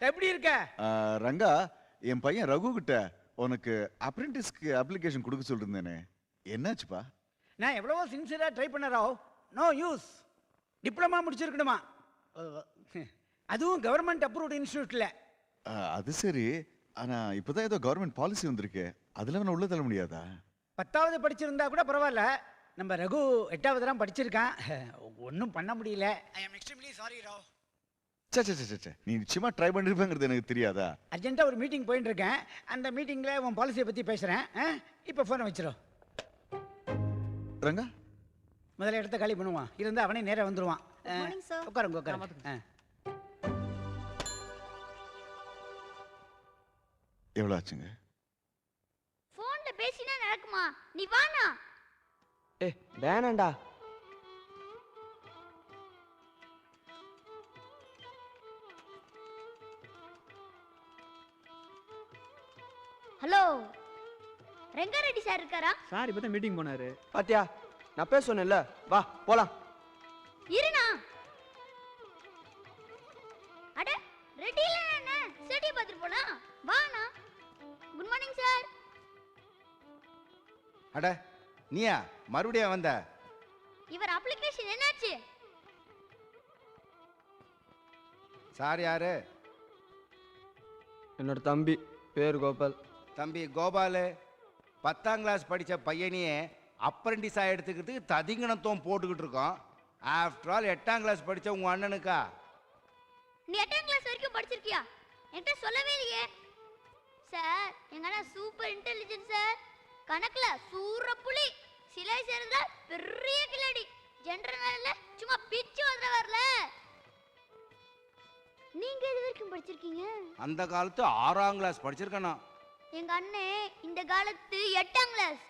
எப்படி இருக்க ரங்கா என் பையன் ரகு கிட்ட உனக்கு அப்ரெண்டிஸ்க்கு அப்ளிகேஷன் கொடுக்க சொல்லிருந்தேனே என்னாச்சுப்பா நான் எவ்வளவோ சின்சியரா ட்ரை பண்ண ராவ் நோ யூஸ் டிப்ளமா முடிச்சிருக்கணுமா அதுவும் கவர்மெண்ட் அப்ரூவ்ட் இன்ஸ்டிடியூட்ல அது சரி ஆனா இப்பதான் ஏதோ கவர்மெண்ட் பாலிசி வந்திருக்கு அதுல அவனை உள்ள தள்ள முடியாதா 10வது படிச்சிருந்தா கூட பரவாயில்ல நம்ம ரகு 8வது தான் படிச்சிருக்கான் ஒன்றும் பண்ண முடியல ஐ அம் எக்ஸ்ட்ரீம்லி சாரி ராவ் நீ நிச்சயமா ட்ரை பண்ணிருப்பேங்கிறது எனக்கு தெரியாதா அர்ஜென்ட்டா ஒரு மீட்டிங் போயிட்டு இருக்கேன் அந்த மீட்டிங்ல உன் பாலிசியை பத்தி பேசுறேன் இப்போ போனை வச்சிரும் ரங்கா முதல்ல இடத்த காலி பண்ணுவான் இருந்தா அவனே நேரா வந்துருவான் உட்காருங்க உட்காருங்க எவ்வளவு ஆச்சுங்க போன்ல பேசினா நடக்குமா நீ வானா வேணாண்டா ஹலோ ரெங்காரெட்டி சார் இருக்காரா சார் இப்பதான் மீட்டிங் போனாரு பாத்தியா நான் பேச சொன்னேன்ல வா போலாம் இருனா அட ரெடில என்ன செடி பாத்துட்டு போலாம் வானா குட் மார்னிங் சார் அட நீயா மறுபடியும் வந்த இவர் அப்ளிகேஷன் என்னாச்சு சார் யாரு என்னோட தம்பி பேர் கோபால் தம்பி கோபாலு 10ஆம் கிளாஸ் படித்த பையனையே அப்ரெண்டிஸாக எடுத்துக்கிறதுக்கு ததிங்கணத்துவம் போட்டுக்கிட்டு இருக்கோம் ஆஃப்டர் ஆல் 8ஆம் கிளாஸ் படித்த உங்கள் அண்ணனுக்கா நீ 8ஆம் கிளாஸ் வரைக்கும் படிச்சிருக்கியா என்கிட்ட சொல்லவே இல்லையே சார் எங்க அண்ணா சூப்பர் இன்டெலிஜென்ட் சார் கணக்குல சூரப்புலி சிலை சேர்ந்தா பெரிய கிளாடி ஜெனரல்ல சும்மா பிச்சு வந்த வரல நீங்க எது வரைக்கும் படிச்சிருக்கீங்க அந்த காலத்து 6ஆம் கிளாஸ் படிச்சிருக்கேனா எங்க அண்ணே இந்த காலத்து 8ஆம் கிளாஸ்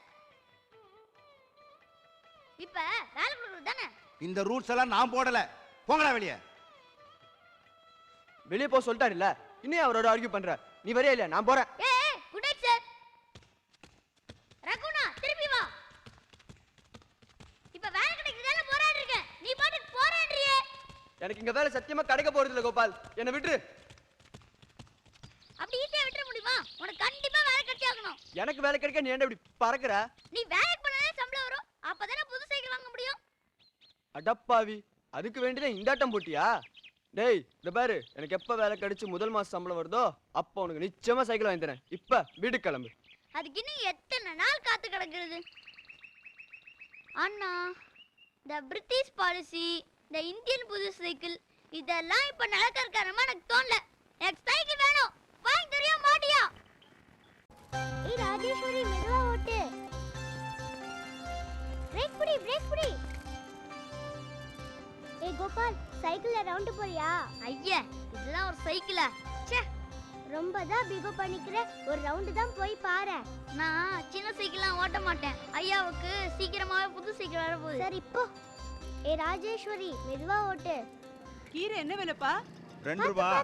இப்ப வேலை கொடுக்குறது தானே இந்த ரூல்ஸ் எல்லாம் நான் போடல போங்கடா வெளியே வெளியே போக சொல்லிட்டாரு இல்ல இன்னும் அவரோட ஆர்கியூ பண்ற நீ வரையா இல்லையா நான் போறேன் குட் நைட் சார் ரகுனா திருப்பி வா இப்ப வேலை கிடைக்குதால போராடி இருக்க நீ பாட்டுக்கு போராடுறியே எனக்கு இங்க வேலை சத்தியமா கிடைக்க போறது இல்ல கோபால் என்ன விட்டுரு அப்படி ஈஸியா விட்டுற முடியுமா உனக்கு கண்டிப்பா வேலை கிடைச்சாகணும் எனக்கு வேலை கிடைக்க நீ என்ன இப்படி பறக்குற நீ வேலைக்கு போனாலே சம்பளம் வரும் அப்பதானே புது சைக்கிள் வாங்க முடியும் அடப்பாவி அதுக்கு வேண்டிதான் இந்த ஆட்டம் போட்டியா டேய் இந்த பாரு, எனக்கு எப்ப வேலை கிடைச்சு முதல் மாசம் சம்பளம் வருதோ அப்போ உனக்கு நிச்சயமா சைக்கிள் வாங்கி தரேன். இப்ப வீட்டுக்கு கிளம்பு. அதுக்கு இன்னும் எத்தனை நாள் காத்து கிடக்குறது? அண்ணா, இந்த பிரிட்டிஷ் பாலிசி, இந்த இந்தியன் புது சைக்கிள் இதெல்லாம் இப்ப நடக்கிற காரணமா எனக்கு தோணல. எனக்கு சைக்கிள் வேணும். வாங்கி தரியா மாட்டியா? ஏய் ராஜேஸ்வரி, மெதுவா ஓட்டு. பிரேக் புடி, பிரேக் புடி. ஏய் கோபால், சைக்கிள்ல ரவுண்ட் போறியா? ஐயா, இதெல்லாம் ஒரு சைக்கிளா? ச்சே, ரொம்ப தான் பிகோ பண்ணிக்கிற. ஒரு ரவுண்ட் தான் போய் பாரு. நான் சின்ன சைக்கிள்லாம் ஓட்ட மாட்டேன். ஐயாவுக்கு சீக்கிரமாவே புது சைக்கிள் வர போகுது. சரி போ. ஏய் ராஜேஸ்வரி, மெதுவா ஓட்டு. கீரை என்ன விலைப்பா? 2 ரூபாய்.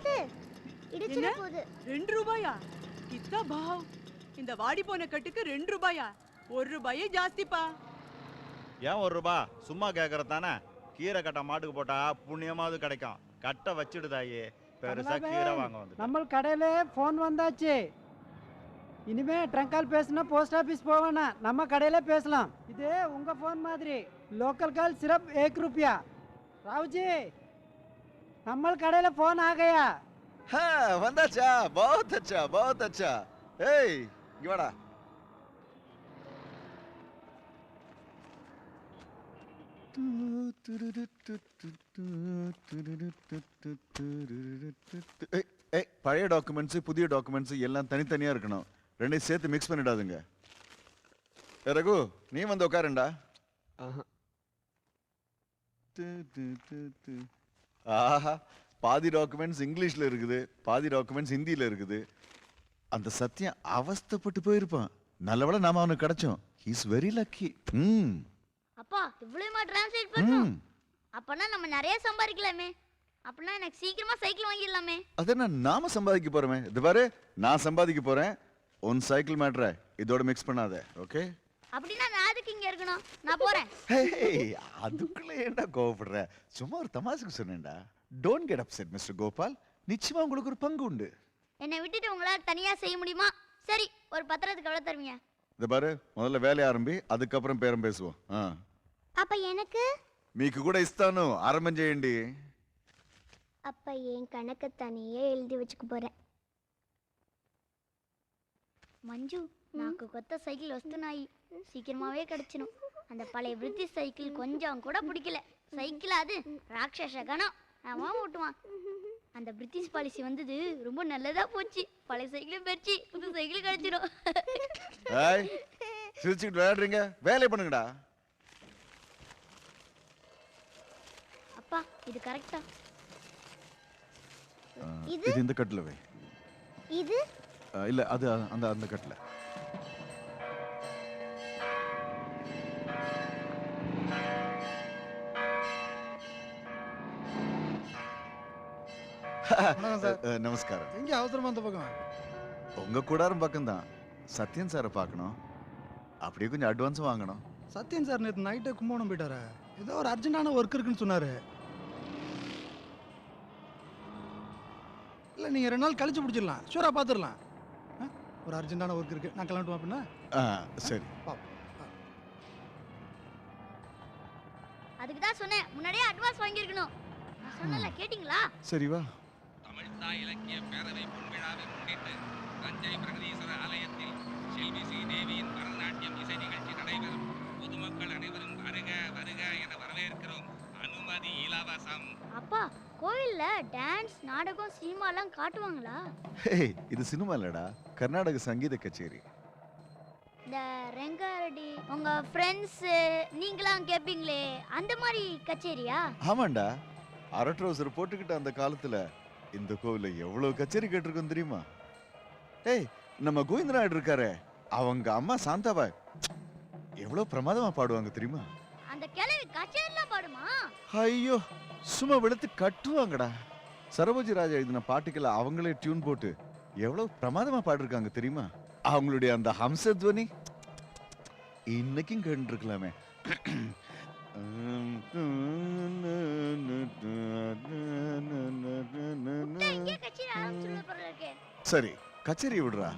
இடிச்சிர போகுது. 2 ரூபாயா? கித்தா பாவ். இந்த வாடி போன கட்டுக்கு 2 ரூபாயா? 1 ரூபாயே ஜாஸ்திப்பா. ஏன் 1 ரூபாய்? சும்மா கேட்கறதானே. கீரை கட்டை மாட்டுக்கு போட்டா புண்ணியமாவது கிடைக்கும். கட்டை வச்சுடுதாயே, பெருசா கீரை வாங்க வந்து. நம்ம கடையில போன் வந்தாச்சு. இனிமே ட்ரங்க் கால் பேசினா போஸ்ட் ஆபீஸ் போவேனா, நம்ம கடையில பேசலாம். இது உங்க போன் மாதிரி. லோக்கல் கால் சிर्फ 1 रुपया. ராவுஜி, நம்ம கடையில போன் ஆ गया. हाँ வந்தாச்சா? बहुत अच्छा बहुत अच्छा. ஏய் இங்க வாடா. பழைய டாக்குமெண்ட்ஸ் புதிய டாக்குமெண்ட்ஸ் எல்லாம் தனித்தனியா இருக்கணும். ரெண்டையும் சேர்த்து மிக்ஸ் பண்ணிடாதுங்க. ரகு, நீ வந்து உட்காருண்டா. ஆஹா, பாதி டாக்குமெண்ட்ஸ் இங்கிலீஷ்ல இருக்குது, பாதி டாக்குமெண்ட்ஸ் ஹிந்தியில இருக்குது. அந்த சத்தியம் அவஸ்தைப்பட்டு போயிருப்பான். நல்லவேளை நாம அவனுக்கு கிடைச்சோம். He is very lucky. அப்பா, இவ்வளவுமா டிரான்ஸ்லேட் பண்ணனும்? அப்பனா நம்ம நிறைய சம்பாதிக்கலாமே. அப்பனா எனக்கு சீக்கிரமா சைக்கிள் வாங்கிடலாமே. அதென்ன நாம சம்பாதிக்க போறோமே. இது பாரு, நான் சம்பாதிக்க போறேன். உன் சைக்கிள் மேட்டரை இதோட மிக்ஸ் பண்ணாத. ஓகே? அப்படினா நான் அதுக்கு இங்க இருக்கணும். நான் போறேன். ஹேய், அதுக்குள்ள ஏன்டா கோவப்படுற? சும்மா ஒரு தமாஷுக்கு சொன்னேன்டா. Don't get upset mister Gopal. நிச்சயமா உங்களுக்கு ஒரு பங்கு உண்டு. என்னை விட்டுட்டு உங்களால தனியா செய்ய முடியுமா? சரி, ஒரு பத்திரத்துக்கு எவ்வளவு தருவீங்க? இது பாரு, முதல்ல வேலைய ஆரம்பி, அதுக்கப்புறம் பேரம் பேசுவோம். அப்ப எனக்கு? మీకు కూడా ఇస్తాను, ఆరంభం చేయండి. அப்ப என் கணக்கு தனியே எழுதி வச்சுக்க போறேன். மஞ்சு, నాకు కొత్త சைக்கிள் వస్తున్నాయి. சீக்கிரமாவே கிடைச்சிடும். அந்த பழைய பிரிட்டிஷ் சைக்கிள் கொஞ்சம் கூட பிடிக்கல. சைக்கிள் அது ராட்சச கணம். அவன் ஓட்டுவான். அந்த பிரிட்டிஷ் பாலிசி வந்தது ரொம்ப நல்லதா போச்சு. பழைய சைக்கிளும் போச்சு, புது சைக்கிள் கிடைச்சிடும். ஏய், சிரிச்சுக்கிட்டு விளையாடுறீங்க, வேலையை பண்ணுங்கடா. அப்பா, இது கரெக்ட்டா? இது இந்த கட்டில வை. இது இல்ல, அது அந்த அந்த கட்டில. நமஸ்காரம். எங்க அவசரமா அந்த பக்கம்? உங்க கூடாரம் பக்கம் தான். சத்யன் சாரை பார்க்கணும். அப்படியே கொஞ்சம் அட்வான்ஸ் வாங்கணும். சத்யன் சார் நேற்று நைட்டே கும்பகோணம் போயிட்டாரு. ஏதோ ஒரு அர்ஜென்டான ஒர்க் இருக்குன்னு சொன்னாரு. இல்லை, நீங்கள் 2 நாள் கழிச்சு பிடிச்சிடலாம். ஷூராக பார்த்துடலாம். ஒரு அர்ஜென்டான ஒர்க் இருக்கு, நான் கிளம்பிட்டு அப்படின்னா. சரி. அதுக்கு தான் சொன்னேன், முன்னாடியே அட்வான்ஸ் வாங்கியிருக்கணும். நான் சொன்னல, கேட்டிங்களா? சரி வா. தமிழ் தாய் இலக்கிய பேரவை பொன்விழாவை முன்னிட்டு தஞ்சை பிரகதீஸ்வரர் ஆலயத்தில் செல்வி ஸ்ரீதேவியின் பரதநாட்டியம் இசை நிகழ்ச்சி நடைபெறும். பொதுமக்கள் அனைவரும் வருக வருக என வரவேற்கிறோம். அனுமதி இலவசம். அப்பா, கோயில்ல டான்ஸ், நாடகம், சினிமாலாம் காட்டுவாங்களா? இது சினிமா இல்லடா, கர்நாடக சங்கீத கச்சேரி. இந்த ரெங்காரடி, உங்க ஃப்ரெண்ட்ஸ் நீங்களாம் கேப்பீங்களே, அந்த மாதிரி கச்சேரியா? ஆமாண்டா, அரை ட்ரௌசர் போட்டுக்கிட்ட அந்த காலத்துல இந்த கோவில்ல எவ்வளவு கச்சேரி கேட்டிருக்கோம் தெரியுமா? ஏய், நம்ம கோவிந்தராயர் இருக்காரு, அவங்க அம்மா சாந்தாபாய் எவ்வளவு பிரமாதமா பாடுவாங்க தெரியுமா? அந்த கிழவி கச்சேரிலாம் பாடுமா? ஐயோ, சும்மா வெளுத்து கட்டுவாங்கடா. சரோஜி ராஜா எழுதின பாட்டுக்கெல்லாம் அவங்களே டியூன் போட்டு எவ்வளவு பிரமாதமா பாடிருக்காங்க தெரியுமா? அவங்களுடைய அந்த ஹம்சத்வனி இன்னைக்கும் கேட்டுருக்கலாமே. சரி, கச்சேரி விடுறா.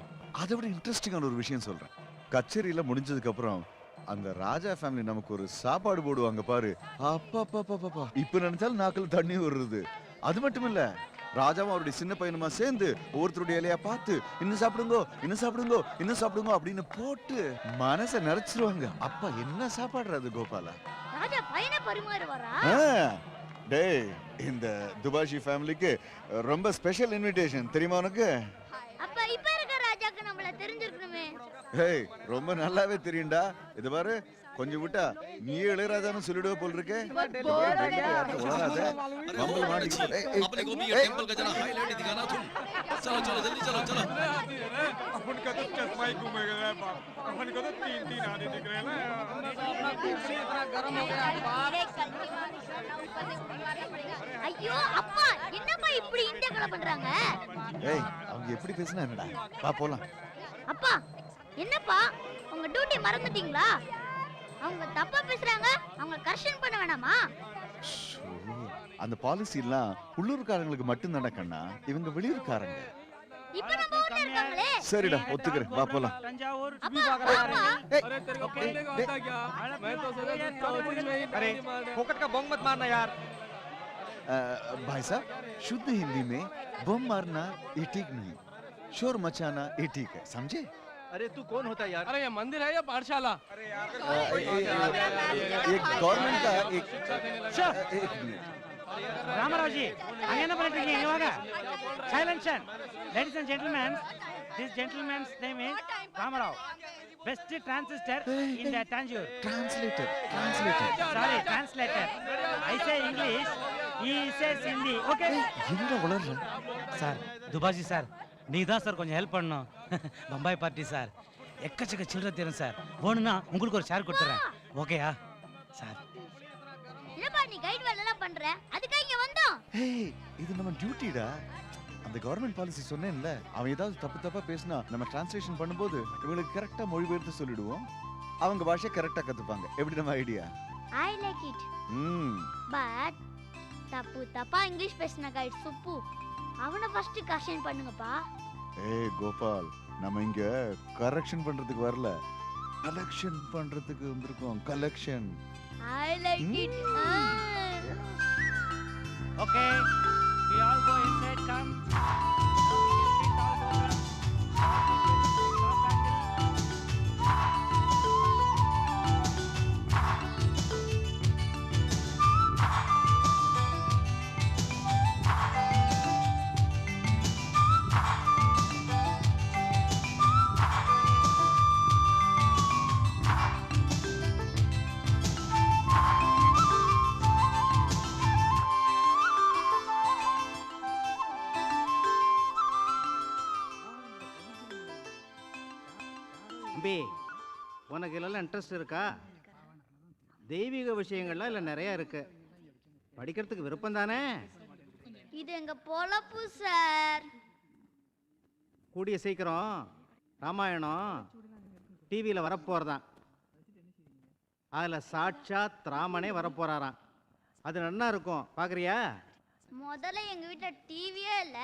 அதை விட இன்ட்ரெஸ்டிங்கான ஒரு விஷயம் சொல்றேன். கச்சேரியில முடிஞ்சதுக்கு அப்புறம் அந்த ராஜா ஃபேமிலி நமக்கு ஒரு சாப்பாடு போடுவாங்க பாரு. அப்பா இப்ப நினைச்சாலும் நாக்குல தண்ணி வருது. அது மட்டும் இல்ல, ராஜாவும் அவருடைய சின்ன பையனுமா சேர்ந்து ஒவ்வொருத்தருடைய இலையா பார்த்து இன்னும் சாப்பிடுங்கோ, இன்னும் சாப்பிடுங்கோ, இன்னும் சாப்பிடுங்கோ அப்படின்னு போட்டு மனசை நிறைச்சிருவாங்க. அப்பா என்ன சாப்பாடுறது கோபாலா? ராஜா பையனை பரிமாறுவாரா? டேய், இந்த துபாஷி ஃபேமிலிக்கு ரொம்ப ஸ்பெஷல் இன்விடேஷன் தெரியுமா உனக்கு? அப்ப இப்ப இருக்க ராஜாக்கு நம்மள தெரிஞ்சிருக்கணுமே. ஏய், ரொம்ப நல்லாவே தெரியும்டா. இது பாரு, கொஞ்சம் விட்டா நீ இளையராஜான்னு சொல்லிடுவ போல் இருக்கே. ஐயோ அப்பா, என்னப்பா இப்படி இந்த கலை பண்றாங்க? ஏய், அவங்க எப்படி பேசினா என்னடா? வா போலாம். அப்பா என்னப்பா, உங்க டியூட்டி மறந்துட்டீங்களா? அவங்க தப்பா பேசுறாங்க, அவங்க கரெக்ஷன் பண்ண வேணாமா? அந்த பாலிசி எல்லாம் உள்ளூர்காரங்களுக்கு மட்டும் தானே கண்ணா, இவங்க வெளியூர்காரங்க. இப்ப நம்ம ஊர்ல இருக்காங்களே. சரிடா, ஒத்துக்கிறேன், வா போலாம். भाई साहब, शुद्ध हिंदी में बम मारना ये ठीक नहीं, शोर मचाना ये ठीक है, समझे? अरे तू कौन होता है यार? अरे ये मंदिर है या पाठशाला? एक गवर्नमेंट का एक मिनट. ராமராவ் ஜி, அங்க என்ன பண்ணிட்டு இருக்கீங்க? இங்க வாங்க. சைலன்ஷன். Ladies and gentlemen, this gentleman's name is Ramarao. Best transistor in the Tanjore. Translator. Sorry, translator. I say English, he says Hindi. Okay. என்னடா வளர்ற? சார், துபாஜி சார், நீ தான் சார் கொஞ்சம் ஹெல்ப் பண்ணணும். பம்பாய் பார்ட்டி சார், எக்கச்சக்க சில்லறை தரும் சார். வேணும்னா உங்களுக்கு ஒரு ஷேர் கொடுத்துறேன். ஓகேயா சார்? என்னப்பா நீ கைட் வேலை எல்லாம் பண்ற? அதுக்கு இங்க வந்தோம். ஏய், இது நம்ம டியூட்டிடா. அந்த கவர்மெண்ட் பாலிசி சொன்னேன்ல, அவன் ஏதாவது தப்பா பேசினா நம்ம டிரான்ஸ்லேஷன் பண்ணும்போது இவங்களுக்கு கரெக்டா மொழிபெயர்த்து சொல்லிடுவோம். அவங்க பாஷை கரெக்டா கத்துப்பாங்க. எப்படி நம்ம idea? I like it. But தப்பா இங்கிலீஷ் பேசின கைட் சுப்பு, அவனை ஃபர்ஸ்ட் கரெக்ஷன் பண்ணுங்கப்பா. ஏய் கோபால், நம்ம இங்க கரெக்ஷன் பண்றதுக்கு வரல, கலெக்ஷன் பண்றதுக்கு வந்திருக்கோம். Collection. I like it. Okay, we all go inside. Come. தம்பி, உனக்கு இதெல்லாம் இன்ட்ரெஸ்ட் இருக்கா? தெய்வீக விஷயங்கள்லாம் இல்லை நிறையா இருக்கு. படிக்கிறதுக்கு விருப்பம் தானே? இது எங்க பொழப்பு சார். கூடிய சீக்கிரம் ராமாயணம் டிவியில் வரப்போறதான். அதில் சாட்சாத் ராமனே வரப்போறாராம். அது நல்லா இருக்கும், பார்க்குறியா? முதல்ல எங்க வீட்டுல டிவியே இல்ல,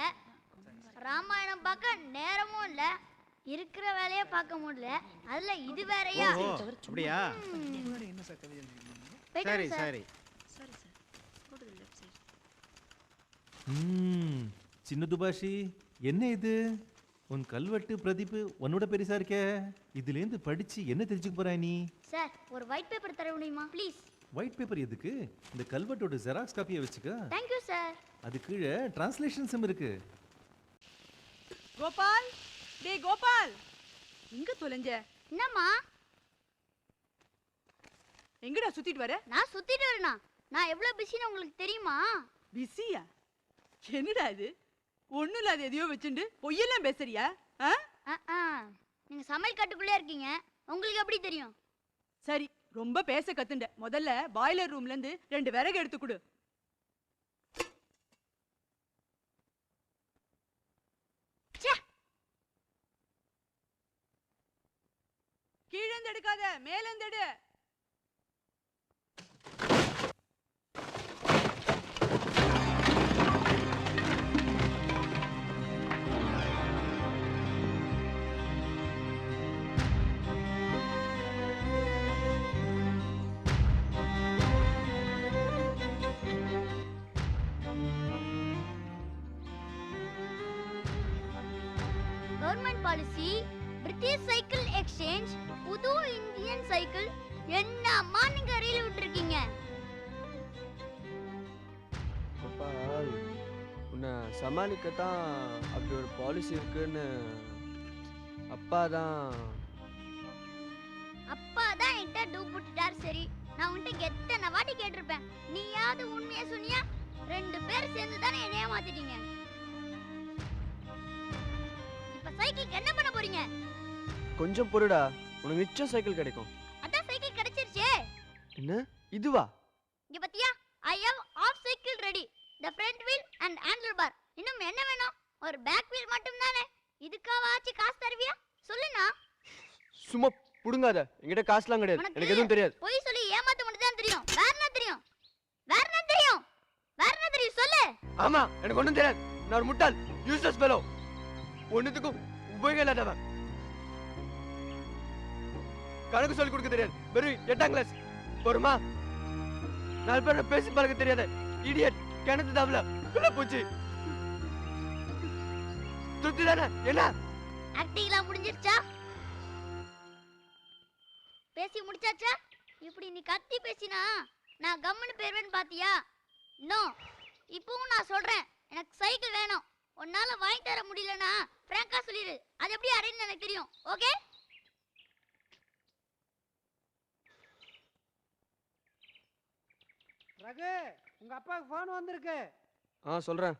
ராமாயணம் பார்க்க நேரமும் இல்ல, இருக்கிற வேலையை பார்க்க முடியல, அதுல இது வேறயா? அப்படியா? சரி சரி. சின்ன துபாஷி, என்ன இது? உன் கல்வெட்டு பிரதிப்பு உன்னோட பெருசா இருக்கே. இதுலேருந்து படிச்சு என்ன தெரிஞ்சுக்க போற நீ? சார், ஒரு ஒயிட் பேப்பர் தர முடியுமா ப்ளீஸ்? ஒயிட் பேப்பர் எதுக்கு? இந்த கல்வெட்டோட ஜெராக்ஸ் காப்பியை வச்சுக்க. Thank you sir. அது கீழே டிரான்ஸ்லேஷன்ஸும் இருக்கு. கோபால், டேய் கோபால், எங்க தொலைஞ்ச? என்னம்மா? எங்கடா சுத்திட்டு வர? நான் சுத்திட்டு வரேனா? நான் எவ்வளவு பிஸின்னு உங்களுக்கு தெரியுமா? பிஸியா? என்னடா இது? ஒண்ணும் இல்லாத எதையோ வச்சுண்டு பொய்யெல்லாம் பேசுறியா? நீங்க சமையல் கட்டுக்குள்ளே இருக்கீங்க, உங்களுக்கு எப்படி தெரியும்? சரி, ரொம்ப பேச கத்துண்ட. முதல்ல பாய்லர் ரூம்ல இருந்து 2 விறகு எடுத்து கொடு. கீழந்து எடுக்காத, மேலந்து எடு. Government policy, British cycle exchange, புது இந்தியன் சைக்கிள், என்னம்மா நீங்க ரீல் விட்டுருக்கீங்க? கோபால், உன்னை சமாளிக்கத்தான் அப்படி ஒரு பாலிசி இருக்குன்னு அப்பா தான் என்கிட்ட டூ புட்டுட்டார். சரி, நான் உன்கிட்ட எத்தனை வாட்டி கேட்டிருப்பேன், நீயாவது உண்மையா சொன்னியா? 2 பேர் சேர்ந்து தானே என்னைய மாத்திட்டீங்க. இப்ப சைக்கிளுக்கு என்ன பண்ண போறீங்க? கொஞ்சம் பொறுடா, உனக்கு நிச்சயம் சைக்கிள் கிடைக்கும். அதான் சைக்கிள் கிடைச்சிருச்சே. என்ன இதுவா? இங்க பாத்தியா, I have half cycle ready, the front wheel and handle bar. இன்னும் என்ன வேணும்? ஒரு பேக் வீல் மட்டும் தானே. இதுக்காவாச்சு காசு தருவியா? சொல்லுண்ணா. சும்மா புடுங்காத, என்கிட்ட காசுலாம் கிடையாது, எனக்கு எதுவும் தெரியாது. போய் சொல்லி ஏமாத்த மட்டும் தான் தெரியும். வேற என்ன தெரியும்? சொல்லு. ஆமா, எனக்கு ஒண்ணும் தெரியாது. நான் ஒரு முட்டாள், யூஸ்லெஸ் ஃபெலோ, ஒண்ணுத்துக்கும் உபயோகம் இல்லாதவன். கணக்கு சொல்லி கொடுக்க தெரியாது, வெறும் 8ஆம் கிளாஸ். பொறுமா 4 பேரோட பேசி பழக தெரியாத இடியட், கிணத்து தாவல பிள்ளை பூச்சி. திருப்தி தானே? என்ன ஆக்டிங்லாம் முடிஞ்சிருச்சா? பேசி முடிச்சாச்சா? இப்படி நீ கத்தி பேசினா நான் கம்முன்னு போயிருவேன்னு பாத்தியா? நோ, இப்பவும் நான் சொல்றேன், எனக்கு சைக்கிள் வேணும். உன்னால வாங்கி தர முடியலனா பிராங்கா சொல்லிடு. அது எப்படி அடையணும்னு எனக்கு தெரியும். ஓகே? ரகு, உங்க அப்பாவுக்கு ஃபோன் வந்திருக்கு. சொல்றேன்.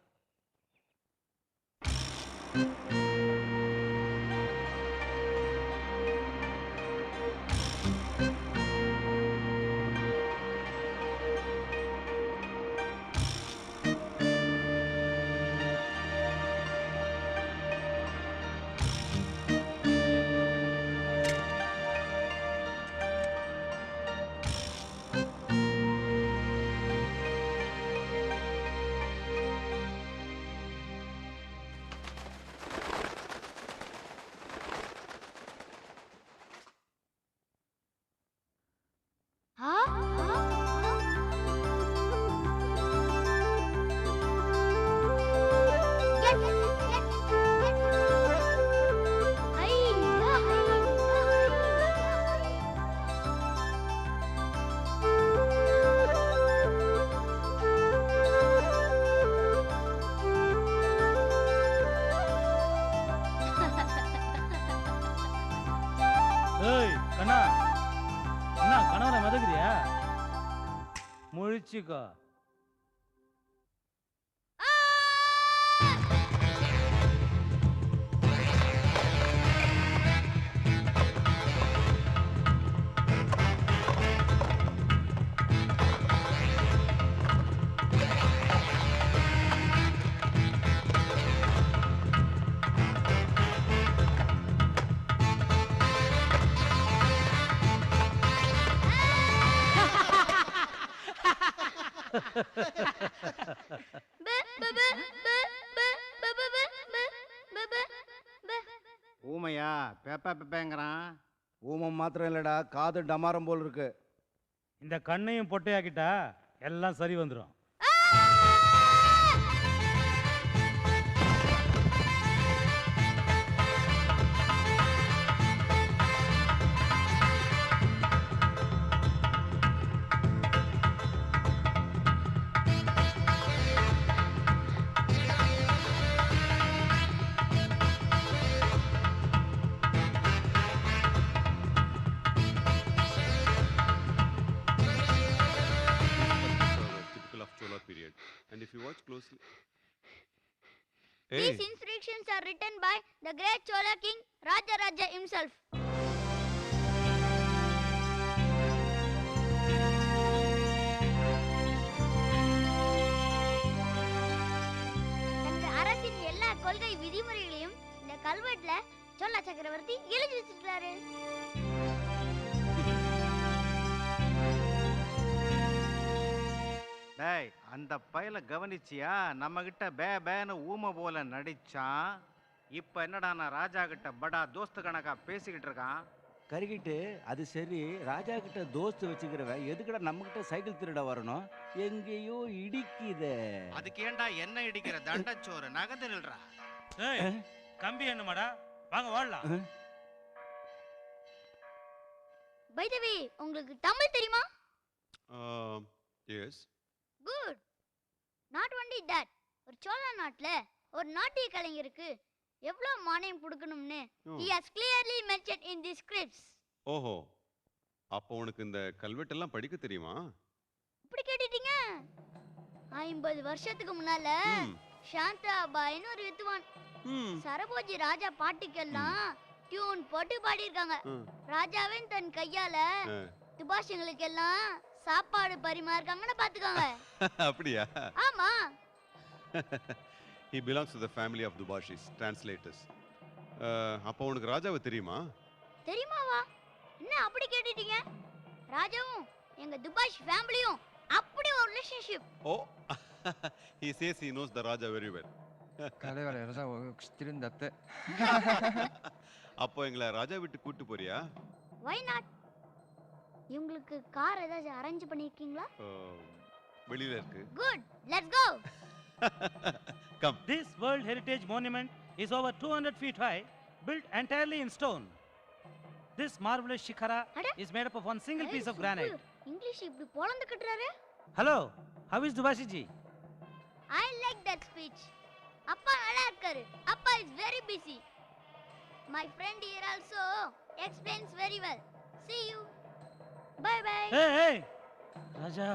ஏய் கண்ணா, என்ன கனவுல மிதக்குறியா? முழிச்சுக்கோ. ஊமையா பெப்பேங்கிறான். ஊமம் மாத்திரம் இல்லடா, காது டமாரம் போல் இருக்கு. இந்த கண்ணையும் பொட்டையாக்கிட்டா எல்லாம் சரி வந்துடும். And if you watch closely, These inscriptions are written by the great Chola king Rajaraja himself. தனது அரசின் எல்லா கொள்கை விதிமுறைகளையும் இந்த கல்வெட்டுல சோழ சக்கரவர்த்தி எழுதி வச்சிருக்காரு. டேய், அந்த பயல கவனிச்சியா? நம்ம கிட்ட பேன்னு ஊமை போல நடிச்சான். இப்ப என்னடா நான் ராஜா கிட்ட படா தோஸ்து கணக்கா பேசிக்கிட்டு இருக்கான். கருகிட்டு அது சரி, ராஜா கிட்ட தோஸ்து வச்சுக்கிறவன் எதுக்கடா நம்ம கிட்ட சைக்கிள் திருட வரணும்? எங்கேயோ இடிக்குதே. அதுக்கு ஏன்டா என்ன இடிக்கிற தண்டச்சோறு? நகர்ந்து நில்றா. ஏய், கம்பி என்னமாடா? வாங்க ஓடலாம். பை தி வே, உங்களுக்கு தமிழ் தெரியுமா? Yes. Good. Not only that, ஒரு சோழ நாட்டுல ஒரு நாட்டிய கலைஞருக்கு எவ்வளவு மானியம் கொடுக்கணும்னு he has clearly mentioned in the scripts. ஓஹோ, அப்போ உனக்கு இந்த கல்வெட்டெல்லாம் படிக்க தெரியுமா? இப்படி கேட்டிட்டீங்க. 50 வருஷத்துக்கு முன்னால சாந்தாபாய்னு ஒரு வித்துவான் சரபோஜி ராஜா பாட்டுக்கெல்லாம் டியூன் போட்டு பாடியிருக்காங்க. ராஜாவின் தன் கையால துபாஷங்களுக்கு எல்லாம் சாப்பாடு பரிமாறுக்காங்கன்னு பாத்துக்கோங்க. அப்படியா? ஆமா. He belongs to the family of Dubashis, translators. அப்போ உனக்கு ராஜாவை தெரியுமா? தெரியுமாவா? என்ன அப்படி கேட்டிட்டீங்க? ராஜாவும் எங்க துபாஷ் ஃபேமிலியும் அப்படி ஒரு relationship. Oh, he says he knows the Raja very well.彼はラジャをよく知ってるんだって。அப்போ எங்களை ராஜா விட்டு கூட்டு போறியா? Why not? உங்களுக்கு கார் ஏதாவது அரேஞ்ச் பண்ணிருக்கீங்களா? வெளியில இருக்கு. Good, let's go. Come. This World Heritage Monument is over 200 feet high, built entirely in stone. This marvelous shikhara is made up of one single piece of granite. English இப்படி பொளந்து கட்டறாரு. Hello, how is Dubashi ji? I like that speech. அப்பா நல்லா இருக்காரு. அப்பா is very busy. My friend here also explains very well. See you. Bye bye. Hey, hey, Raja.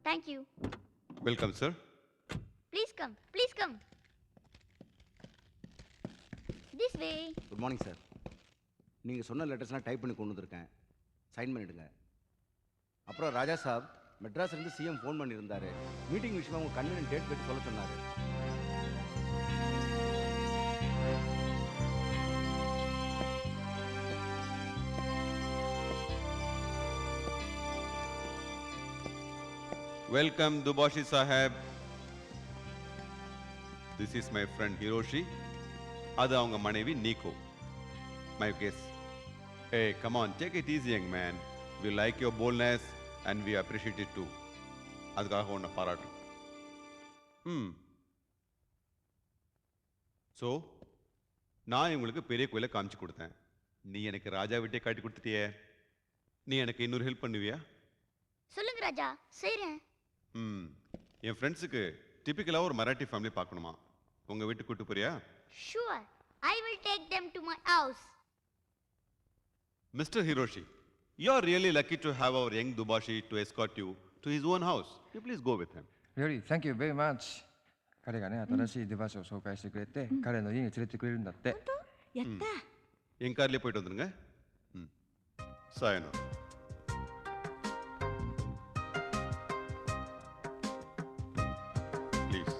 Thank you. Welcome, sir. Please come. Please come. This way. Good morning sir. நீங்கள் சொன்ன லெட்டர்ஸ்லாம் type பண்ணி கொண்டு வந்திருக்கேன். Sign பண்ணிவிடுங்க. அப்புறம் ராஜா சாப் மெட்ராஸ்லேருந்து CM phone பண்ணியிருந்தாரு. Meeting விஷயமா உங்கள் கன்வீனியன்ட் டேட் கேட்டு சொல்ல சொன்னார். Welcome, Dubashi Sahab. This is my friend Hiroshi. அது அவங்க மனைவி Nico. My guest. Hey, come on, take it easy, young man. We like your boldness and we appreciate it too. அதுக்காக உன்னை பாராட்டுறோம். ஸோ நான் இவங்களுக்கு பெரிய கோயிலை காமிச்சு கொடுத்தேன். நீ எனக்கு ராஜா விட்டே காட்டி கொடுத்துட்டியே. நீ எனக்கு இன்னொரு ஹெல்ப் பண்ணுவியா? சொல்லுங்க ராஜா, செய்றேன். என் ஃப்ரெண்ட்ஸுக்கு டிபிக்கலாக ஒரு மராட்டி ஃபேமிலி பார்க்கணுமா? உங்கள் வீட்டுக்கு கூட்டு போறியா? Sure, I will take them to my house. Mr. Hiroshi, you are really lucky to have our young Dubashi to escort you to his own house. You please go with him. Really, thank you very much. 彼がね、新しいデバシを紹介してくれて、彼の家に連れてくれるんだって。やった。என் கார்லயே போயிட்டு வந்துருங்க. சாயனோ. Please.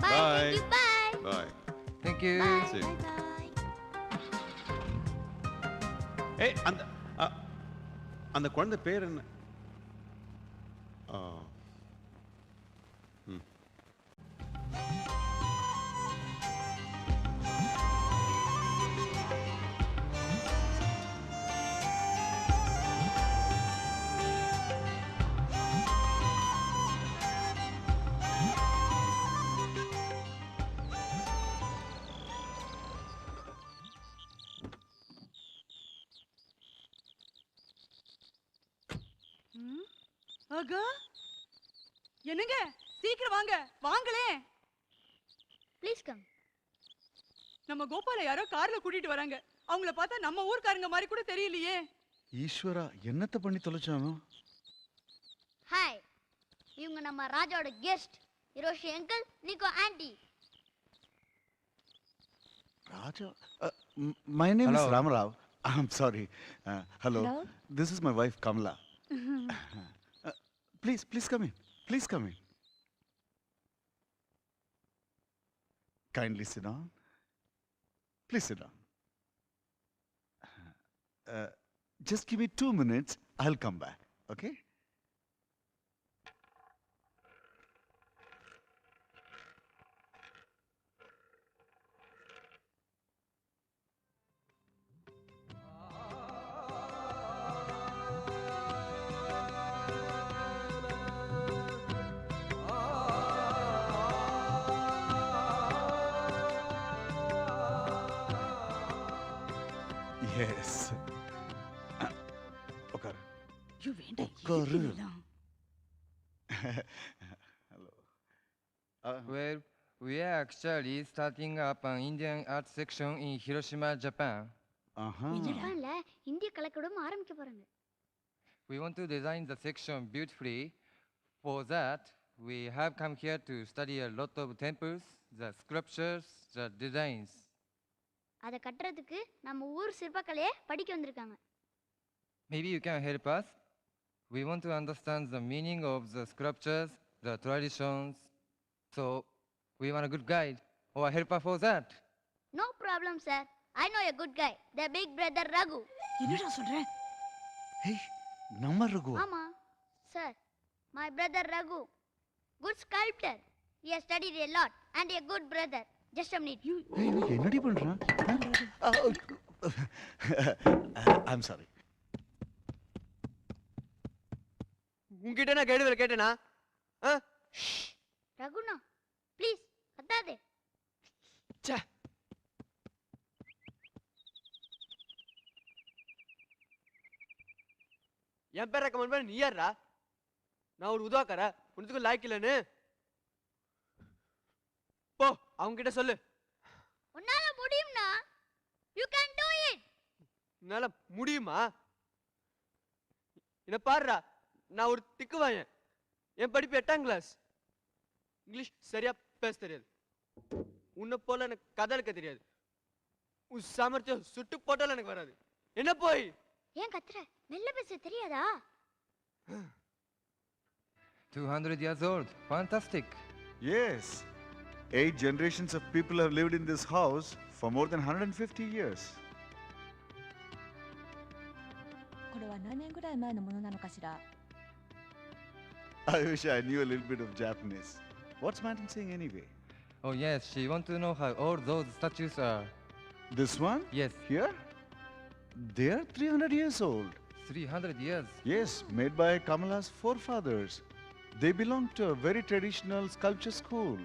Bye. Thank you. Bye. Bye. Thank you. See you. Bye. ஏய், அந்த குழந்தை பேர் என்ன? ஆகா, என்னங்க சீக்கிரம் வாங்க, வாங்களே. Please come. நம்ம கோபால யாரோ கார்ல கூட்டிட்டு வராங்க. அவங்கள பார்த்தா நம்ம ஊர்க்காரங்க மாதிரி கூட தெரியலையே. ஈஸ்வரா, என்னத்த பண்ணி தொலைச்சானோ? ஹாய், இவங்க நம்ம ராஜாவோட guest. Hiroshi uncle, Niko anti. Raja, my name Hello. is Ramarao. I'm sorry. Hello. Hello. This is my wife Kamala. Please come in. Please come in. Kindly sit down. Please sit down. Just give me 2 minutes. I'll come back. Okay? Yes உட்காரு ஐயோ வேண்டாம் உட்காரு Well, we are actually starting up an Indian art section in Hiroshima, Japan. ஜப்பான்ல இந்திய கலைக்கூடம் ஆரம்பிக்க போறாங்க. We want to design the section beautifully. For that, we have come here to study a lot of temples, the sculptures, the designs. அதை கட்டுறதுக்கு நம்ம ஊர் சிற்பக்கலையை படிக்க வந்திருக்காங்க. Maybe you can help us. We want to understand the meaning of the sculptures, the traditions. So, we want a good guide or a helper for that. No problem, sir. I know a good guy, the big brother Raghu. என்னடா சொல்ற? நம்ம ரகு ஆமா, sir. My brother Raghu, good sculptor. He has studied a lot and a good brother. Just a minute. என்னடி பண்றான்? I'm sorry. உன்கிட்ட நான் கேடுதல் கேட்டேனா? Raghuna, please, கத்தாதே. ச்சே. என் பேர் ரெக்கமெண்ட் பண்ண நீ யாரா? நான் ஒரு உதவாக்கற உனக்கு லாய்க்கு இல்லைன்னு போ அவங்க கிட்ட சொல்லு. உன்னால முடியும்னா you can do it. என்னால முடியுமா? என்ன பாருடா, நான் ஒரு திக்கு வாயன். என் படிப்பு 8ஆம் கிளாஸ். இங்கிலீஷ் சரியா பேச தெரியாது. உன்னை போல எனக்கு கதை எழுக்க தெரியாது. உன் சாமர்த்தியம் சுட்டு போட்டாலும் எனக்கு வராது. என்ன போய் ஏன் கத்துற? மெல்ல பேச தெரியாதா? 200 years old. Fantastic. Yes. 8 generations of people have lived in this house for more than 150 years. これは何年ぐらい前のものなのかしら。 I wish I knew a little bit of Japanese. What's Madam saying anyway? Oh yes, she wants to know how old those statues are. This one? Yes. Here? They are 300 years old. 300 years. Yes, made by Kamala's forefathers. They belong to a very traditional sculpture school.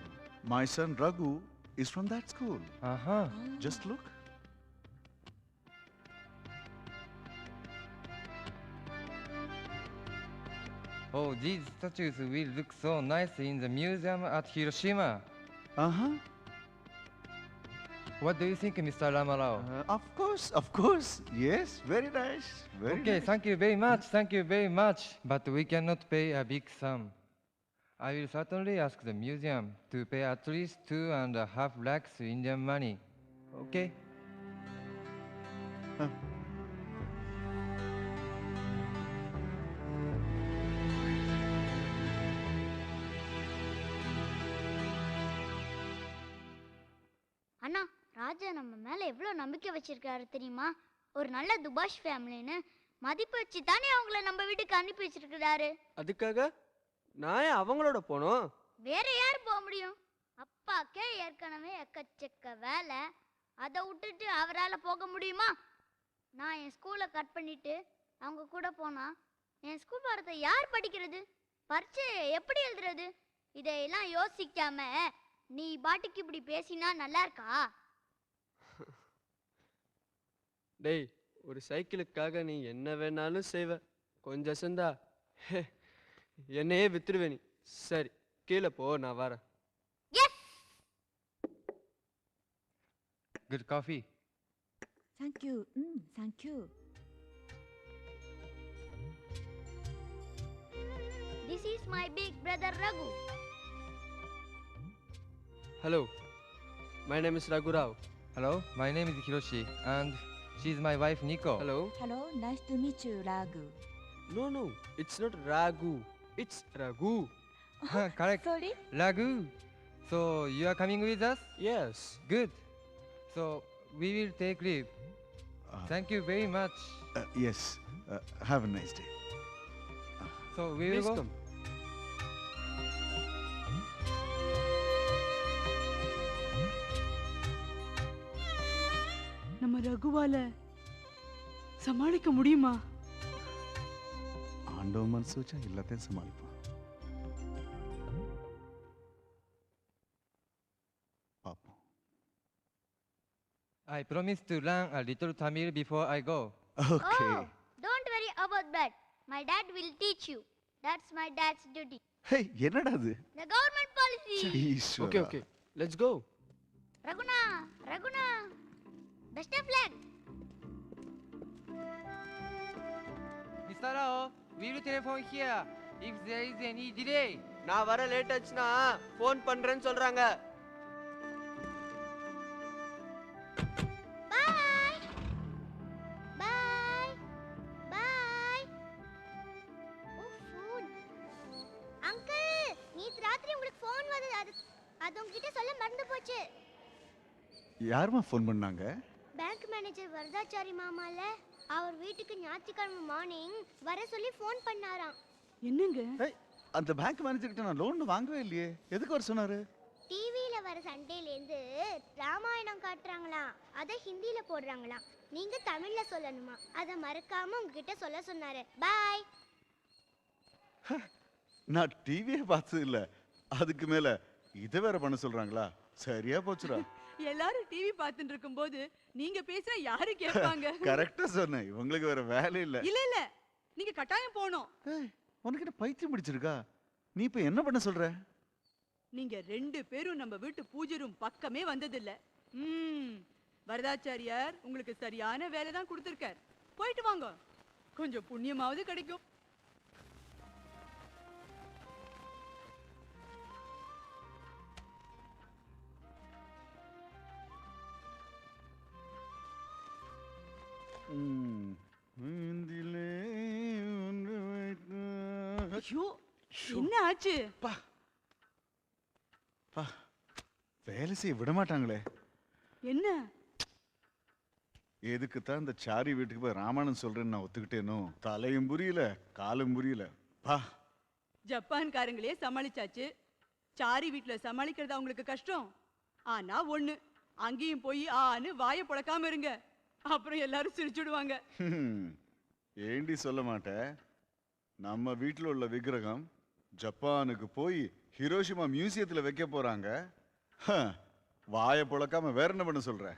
My son Raghu is from that school. Uh-huh. Just look. Oh, these statues will look so nice in the museum at Hiroshima. Uh-huh. What do you think, Mr. Ramarao? Of course. Yes, very nice. Very Okay, nice. thank you very much. But we cannot pay a big sum. I will certainly ask the museum to pay at least 2.5 lakhs Indian money. Okay? அண்ணா, ராஜா நம்ம மேல எவ்வளவு நம்பிக்கை வச்சிருக்காரு தெரியுமா? ஒரு நல்ல துபாஷ் ஃபேமிலின்னு மதிப்பு வச்சு தானே அவங்கள நம்ம வீட்டுக்கு அனுப்பி வச்சிருக்கிறாரு. அதுக்காக நான் ஏன் அவங்களோட போனோம்? வேற யார் போக முடியும்? அப்பாக்கே ஏற்கனவே எக்கச்சக்க வேலை. அதை விட்டுட்டு அவரால் போக முடியுமா? நான் என் ஸ்கூலை கட் பண்ணிட்டு அவங்க கூட போனா என் ஸ்கூல் பாடத்தை யார் படிக்கிறது? பரீட்சை எப்படி எழுதுறது? இதையெல்லாம் யோசிக்காம நீ பாட்டுக்கு இப்படி பேசினா நல்லா இருக்கா? டேய், ஒரு சைக்கிளுக்காக நீ என்ன வேணாலும் செய்வ. கொஞ்சம் சந்தா என்னையே வித்துருவே நீ. சரி, கீழே போ, நான் வரேன். Good coffee. Thank you. Thank you. This is my big brother Raghu. Hello, my name is Raghu Rao. Hello, my name is Hiroshi and she's my wife Nico. Hello. Hello, nice to meet you, Raghu. No, it's not Raghu. It's Raghu. Correct. Sorry? Raghu. So you are coming with us? Yes. Good. So we will take leave. Thank you very much. Yes. Have a nice day. So we will Please go. come. நம்ம ரகுவால சமாளிக்க முடியுமா? ஆண்டவன் மனசு வச்சா எல்லாத்தையும் சமாளிப்பான். I I promise to learn a little Tamil before I go. Okay. Oh, don't worry about that. My dad will teach you. That's my dad's duty. Hey, என்னடா அது? The government policy. ஈஸ்வரா. Okay, okay. Let's go. Raguna. Best of luck. Mr. Rao, we will telephone here if there is any delay. நான் வர late ஆச்சுனா phone பண்றேன்னு சொல்றாங்க. Bye. Bye. Bye. Oh, phone. Uncle, நேத்து ராத்திரி உங்களுக்கு ஃபோன் வந்தது. அது உங்ககிட்ட சொல்ல மறந்து போச்சு. யாரும்மா ஃபோன் பண்ணாங்க? பேங்க் மேனேஜர் வரதாச்சாரி மாமால அவர் வீட்டுக்கு ஞாயிற்றுக்கிழமை மார்னிங் வர சொல்லி ஃபோன் பண்ணாராம். என்னங்க? அந்த பேங்க் மேனேஜர் கிட்ட நான் லோன் வாங்கவே இல்லையே. எதுக்கு வர சொன்னாரு? டிவில வர சண்டேலேருந்து ராமாயணம் காட்டுறாங்களாம். அதை ஹிந்தியில போடுறாங்களாம். நீங்க தமிழ்ல சொல்லணுமா? அதை மறக்காம உங்ககிட்ட சொல்ல சொன்னாரு. பாய். நான் டிவியே பார்த்தது இல்ல. அதுக்கு மேல இதை வேற பண்ண சொல்றாங்களா? சரியா போச்சுடா. எல்லாரும் டிவி பார்த்துட்டு இருக்கும்போது நீங்க பேசுற யாரு கேட்பாங்க? கரெக்டா சொன்னேன். இவங்களுக்கு வேற வேலை இல்ல. இல்ல நீங்க கட்டாயம் போணும். உனக்கு என்ன பைத்தியம் பிடிச்சிருக்கா? நீ இப்ப என்ன பண்ண சொல்ற? நீங்க 2 பேரும் நம்ம வீட்டு பூஜை ரூம் பக்கமே வந்ததில்ல. வரதாச்சாரியார் உங்களுக்கு சரியான வேலை தான் கொடுத்திருக்கார். போயிட்டு வாங்க, கொஞ்சம் புண்ணியமாவது கிடைக்கும். என்ன ஆச்சு? வேலை செய்ய விட மாட்டாங்களே. என்ன? எதுக்கு தான் இந்த சாரி வீட்டுக்கு போய் ராமாயணம் சொல்றேன்னு நான் ஒத்துக்கிட்டேனோ தலையும் புரியல காலும் புரியல. பா, ஜப்பான்காரங்களே சமாளிச்சாச்சு. சாரி வீட்டுல சமாளிக்கிறதா உங்களுக்கு கஷ்டம். ஆனா ஒண்ணு, அங்கேயும் போய் ஆன்னு வாயை புழக்காம இருங்க, அப்புறம் எல்லாரும் சிரிச்சுடுவாங்க. ஏண்டி சொல்ல மாட்டேன்? நம்ம வீட்டில் உள்ள விக்கிரகம் ஜப்பானுக்கு போய் ஹிரோஷிமா மியூசியத்தில் வைக்க போறாங்க. வாயை புழக்காம வேற என்ன பண்ண சொல்ற?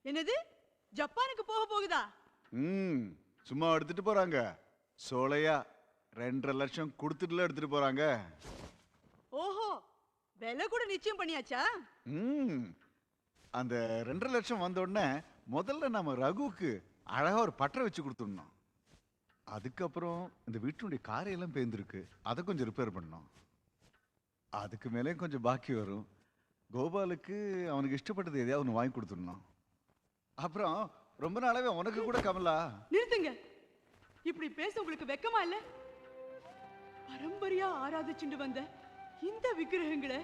என்னது? ஜப்பானுக்கு போக போகுதா? சும்மா எடுத்துட்டு போறாங்க. சோலையா 2.5 லட்சம் கொடுத்துட்டுல எடுத்துட்டு போறாங்க. ஓஹோ, விலை கூட நிச்சயம் பண்ணியாச்சா? அந்த 2.5 லட்சம் வந்த உடனே முதல்ல நம்ம ரகுவுக்கு அழகா ஒரு பட்டறை வச்சு கொடுத்துடணும். அதுக்கப்புறம் இந்த வீட்டினுடைய காரையெல்லாம் பேர்ந்துருக்கு, அதை கொஞ்சம் ரிப்பேர் பண்ணோம். அதுக்கு மேலே கொஞ்சம் பாக்கி வரும். கோபாலுக்கு அவனுக்கு இஷ்டப்பட்டது எதையாவது ஒன்று வாங்கி கொடுத்துடணும். அப்புறம் ரொம்ப நாளாவே உனக்கு கூட கமலா. நிறுத்துங்க, இப்படி பேச உங்களுக்கு வெக்கமா இல்ல? பரம்பரையா ஆராதிச்சுட்டு வந்த இந்த விக்கிரகங்களை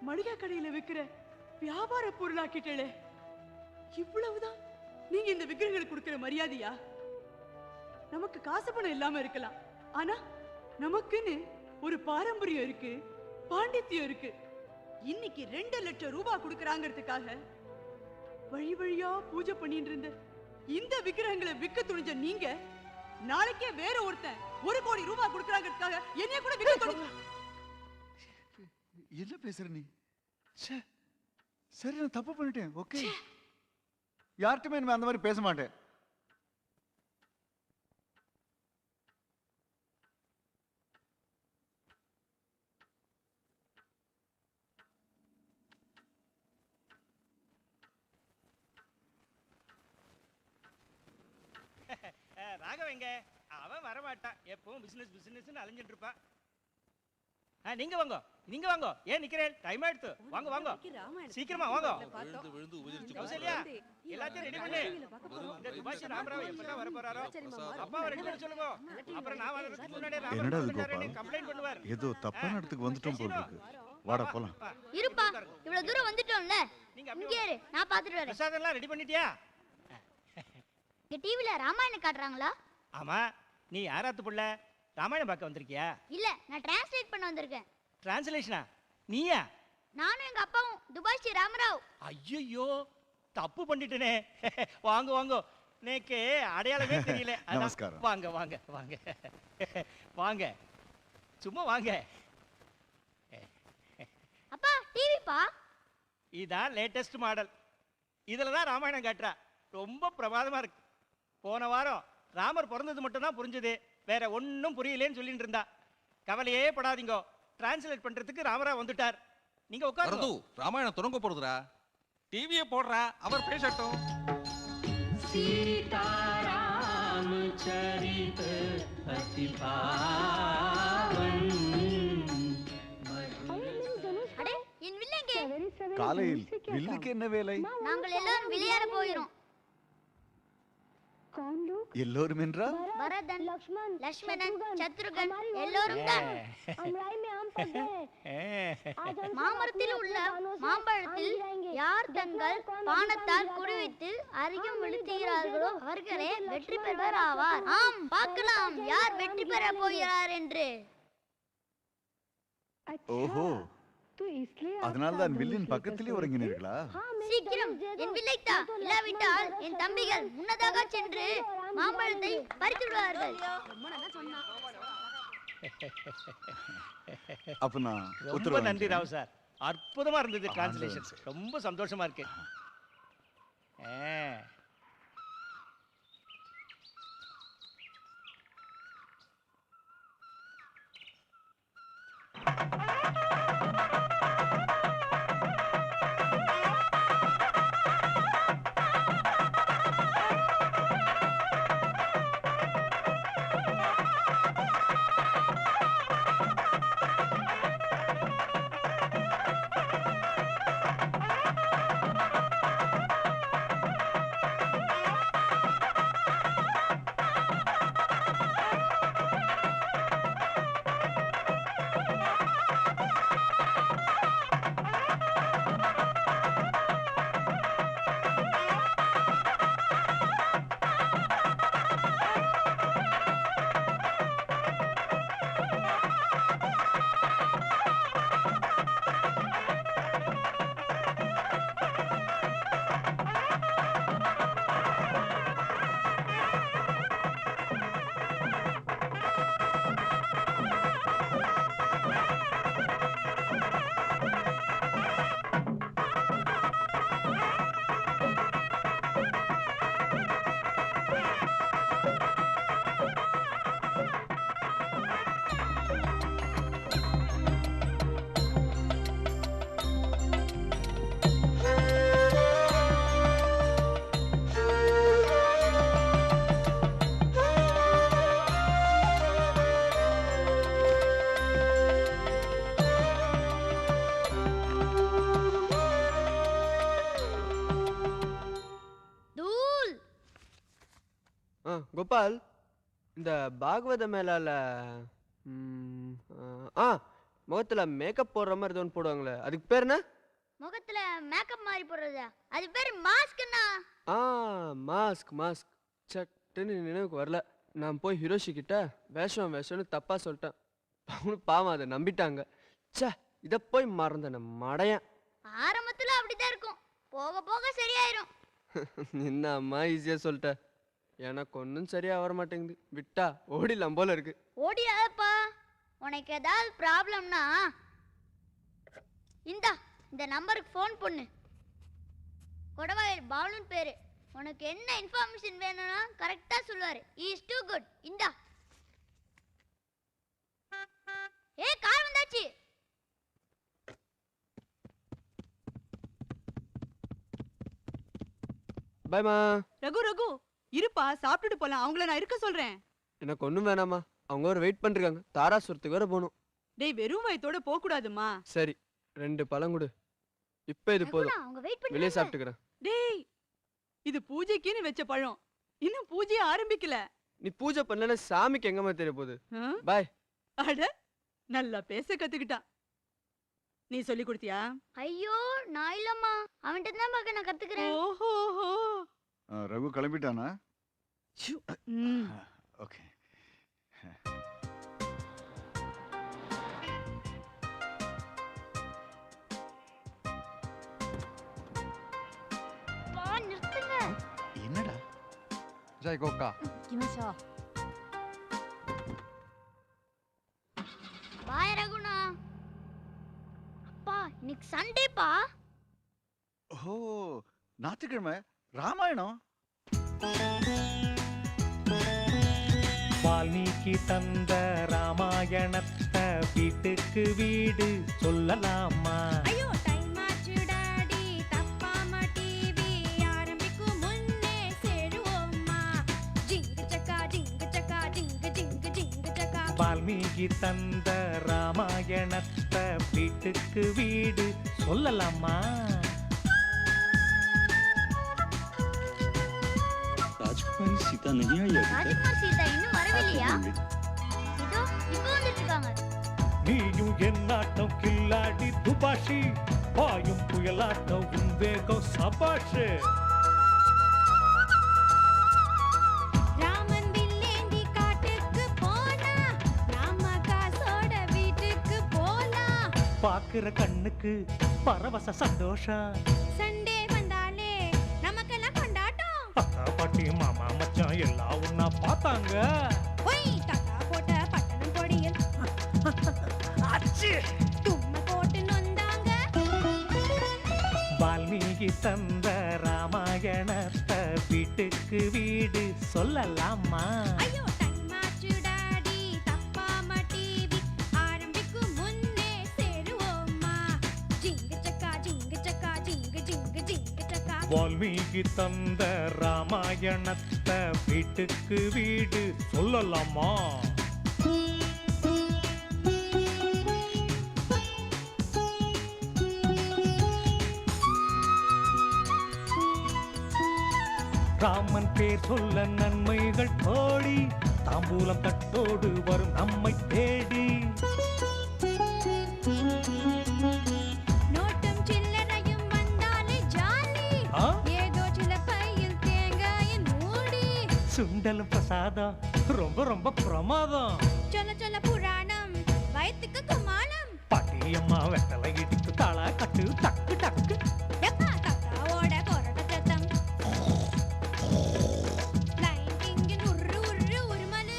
மளிகை கடையில விக்கிற வியாபார பொருளாக்கிட்டே. இவ்வளவுதான் நீங்க இந்த விக்கிரகங்களுக்கு கொடுக்கிற மரியாதையா? நமக்கு காசு பணம் இல்லாம இருக்கலாம், ஆனா நமக்குன்னு ஒரு பாரம்பரியம் இருக்கு, பாண்டித்யம் இருக்கு. இன்னைக்கு 2 லட்சம் ரூபாய் கொடுக்கறாங்கிறதுக்காக வழி வழியா பூஜை பண்ணிட்டு இருந்த இந்த விக்கிரகங்களை விற்க துணிஞ்ச நீங்க, நாளைக்கே வேற ஒருத்தன் 1 கோடி ரூபாய் கொடுக்கறாங்கிறதுக்காக என்னைய கூட விற்க துணிஞ்ச. என்ன பேசுற நீ? சரி, நான் தப்பு பண்ணிட்டேன். ஓகே, யார்கிட்டயுமே அந்த மாதிரி பேச மாட்டேன். ராகவங்க அவன் வரமாட்டான், எப்பவும் பிசினஸ் பிசினஸ் அலைஞ்சிட்டு இருப்பான். நீங்க வாங்க, நீங்க வாங்க. ஏன் நிக்கிறேன்? டைம் ஆயிடுத்து. வாங்க வாங்க, சீக்கிரமா வாங்க. கௌசல்யா, எல்லாத்தையும் ரெடி பண்ணு. இந்த துபாஷி ராமராவ் எப்பதான் வர போறாரோ அப்பா ரெடி பண்ண சொல்லுங்க. அப்புறம் நான் வரதுக்கு முன்னாடியே என்னடா இது ராமராவ் கோபால்? கம்ப்ளைண்ட் பண்ணுவார். ஏதோ தப்பான இடத்துக்கு வந்துட்டோம் போல இருக்கு. வாடா போலாம். இருப்பா, இவ்வளவு தூரம் வந்துட்டோம்ல, இங்க இரு, நான் பாத்துட்டு வரேன். பிரசாதம்லாம் ரெடி பண்ணிட்டியா? இங்க டிவில ராமாயணம் காட்டுறாங்களா? ஆமா, நீ யாராத்து புள்ள? ராமாயணம் பார்க்க வந்திருக்கியா? இல்ல, நான் டிரான்ஸ்லேட் பண்ண வந்திருக்கேன். டிரான்ஸ்லேஷனா? நீயா? நானும் எங்க அப்பாவும் துபாஷி ராமராவ். ஐயோ, தப்பு பண்ணிட்டேனே. வாங்க வாங்க, நேக்கு அடையாளமே தெரியல. நமஸ்காரம். வாங்க வாங்க வாங்க வாங்க, சும்மா வாங்க. அப்பா, டிவி பா. இதான் லேட்டஸ்ட் மாடல். இதுல தான் ராமாயணம் காட்டுறா. ரொம்ப பிரமாதமா இருக்கு. போன வாரம் ராமர் பிறந்தது மட்டும் தான் புரிஞ்சுது, வேற ஒன்றும் புரியலேன்னு சொல்லிட்டு இருந்தா. கவலையே படாதீங்க, டிரான்ஸ்லேட் பண்றதுக்கு ராமரா வந்துட்டார். நீங்க உட்காருங்க. ராமாயணம் தொடங்க போறதுடா. டிவியை போடுறா, அவர் பேசட்டும். सीताराम चरित अति पावन। அடே என் வில்லங்க காலையில் வில்லுக்கு என்ன வேலை? நாங்கள் எல்லாரும் விளையாட போகிறோம். எல்லோரும் என்றால் பரதன், லக்ஷ்மணன், சத்ருகன் எல்லோரும் தான். மாமரத்தில் உள்ள மாம்பழத்தில் யார் தங்கள் பானத்தால் குடிவித்து அதிகம் விழுத்துகிறார்களோ அவர்களே வெற்றி பெறுவர் ஆவார். ஆம், பார்க்கலாம் யார் வெற்றி பெற போகிறார் என்று. ஓஹோ, அதனால்தான் வில்லின் பக்கத்திலே உறங்கினீர்களா? சீக்கிரம் என் வில்லைத்தா, இல்லாவிட்டால் என் தம்பிகள் முன்னதாக சென்று மாம்பழத்தை பறித்து விடுவார்கள். அப்ப நான் ரொம்ப நன்றி ராவ் சார், அற்புதமா இருந்தது டிரான்ஸ்லேஷன். ரொம்ப சந்தோஷமா இருக்கு. கோபால், இந்த பாகவத மேலால முகத்துல மேக்கப் போடுற மாதிரி ஏதோ ஒன்று போடுவாங்களே, அதுக்கு பேர் என்ன? முகத்துல மேக்கப் மாதிரி போடுறதா? அது பேர் மாஸ்க்னா. மாஸ்க். மாஸ்க் சட்டுன்னு நினைவுக்கு வரல. நான் போய் ஹிரோஷி கிட்ட வேஷம்னு தப்பா சொல்லிட்டேன். அவனு பாவம் அதை நம்பிட்டாங்க. சே, இதை போய் மறந்தேன் மடையன். ஆரம்பத்துல அப்படிதான் இருக்கும், போக போக சரியாயிரும். என்னம்மா ஈஸியா சொல்லிட்ட, எனக்கு ஒன்றும் சரியா வர மாட்டேங்குது. விட்டா ஓடிலாம் போல இருக்கு. ஓடியாதப்பா, உனக்கு ஏதாவது ப்ராப்ளம்னா இந்த நம்பருக்கு ஃபோன் பண்ணு. கொடவாயில் பாலுன்னு பேரு. உனக்கு என்ன இன்ஃபர்மேஷன் வேணும்னா கரெக்டா சொல்லுவாரு. Is too good. இந்தா. கார் வந்தாச்சு. பாய்மா. ரகு இருப்பா, சாப்பிட்டுட்டு போலாம். அவங்கள நான் இருக்க சொல்றேன். எனக்கு ஒண்ணும் வேணாமா, அவங்க ஒரு வெயிட் பண்றாங்க. தாராசுரத்துக்கு வேற போகணும். டேய், வெறும் வயித்தோட போக கூடாதுமா. சரி, 2 பழம் கொடு. இப்ப இது போதும், வெளியே சாப்பிட்டுக்கிறேன். டேய், இது பூஜைக்குன்னு வச்ச பழம், இன்னும் பூஜையை ஆரம்பிக்கல. நீ பூஜை பண்ணல சாமிக்கு எங்கம்மா தெரிய போகுது. பாய். அட, நல்லா பேச கத்துக்கிட்டான். நீ சொல்லி கொடுத்தியா? ஐயோ, நான் இல்லம்மா, அவன்கிட்ட தான் பார்க்க நான் கத்துக்கிறேன். ஓஹோ, ரகு கிளம்பிட்டானா? ஓகே. நிறுத்துங்க. என்னடா? ஜெய் கோகா. 行きましょう。 பாய் ரகுணா. அப்பா, இன்னைக்கு சண்டேப்பா. ஓ, ஞாயிற்றுக்கிழமை ராமாயணம். வால்மீகி தந்த ராமாயணத்தை வீட்டுக்கு வீடு சொல்லலாமா? ஐயோ டைம் ஆச்சு டாடி, தப்பாம டிவி ஆரம்பிக்கும் முன்னே சேருவோம்மா. ஜிங்கு சக்கா ஜிங்கு சக்கா ஜிங்கு ஜிங்கு ஜிங்கு சக்கா. வால்மீகி தந்த ராமாயணத்தை வீட்டுக்கு வீடு சொல்லலாமா? ராஜ்குமாரி சீதா இன்னும் வரவில்லையா? இதோ இப்போ வந்துட்டு இருக்காங்க. நீயும் என்னாட்டம் கில்லாடி துபாஷி, பாயும் புயலாட்டம் உன் வேகம் சபாஷு. ராமன் வில்லேந்தி காட்டுக்கு போனா, நாம காசோட வீட்டுக்கு போலாம். பாக்குற கண்ணுக்கு பரவச சந்தோஷம். சண்டே வந்தாலே நமக்கெல்லாம் கொண்டாட்டம். அக்கா பாட்டி மாமா மச்சான் எல்லாம் ஒன்னா பார்த்தாங்க. ஒய் தாத்தா போட்ட பட்டணம் கொடியில் தும்மை போட்டு நொந்தாங்க. வால்மீகி தந்த ராமாயணத்தை வீட்டுக்கு வீடு சொல்லலாமா? ஐயோ டைம் ஆச்சு டாடி, தப்பாம டிவி ஆரம்பிக்கும் முன்னே சேருவோம்மா. ஜிங்கு சக்கா ஜிங்கு சக்கா ஜிங்கு ஜிங்கு ஜிங்கு சக்கா. வால்மீகி தந்த ராமாயணத்தை வீட்டுக்கு வீடு சொல்லலாமா? ராமன் பேர் சொல்ல நன்மைகள் கோடி, தாம்பூலம் தட்டோடு வரும் நம்மை தேடி. நோட்டும் சில்லறையும் வந்தாலே ஜாலி, ஏதோ சில பையில் தேங்காயின் மூடி. சுண்டலும் பிரசாதம் ரொம்ப ரொம்ப பிரமாதம். சொல்ல சொல்ல புராணம் வயிற்றுக்கு குமாலம். பாட்டியம்மா வெத்தலை இடிக்கு தாளா கட்டு டக்கு டக்கு. எப்பா தாத்தாவோட கொரட்ட சத்தம், லைன் கிங்கின் உரு உரு உருமலு.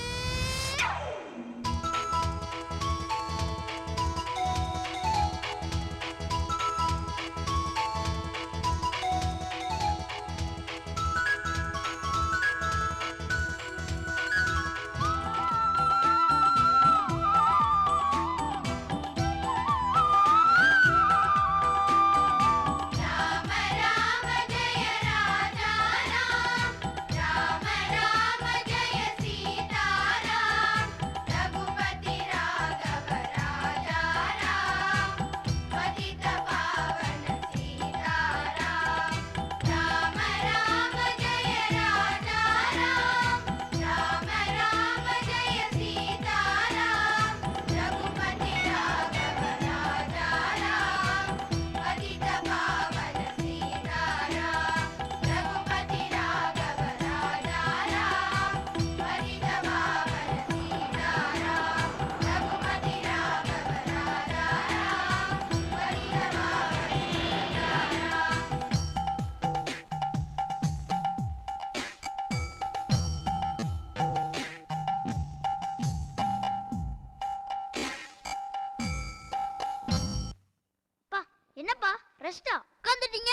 என்னப்பா ரெஸ்டா உட்காந்துட்டீங்க?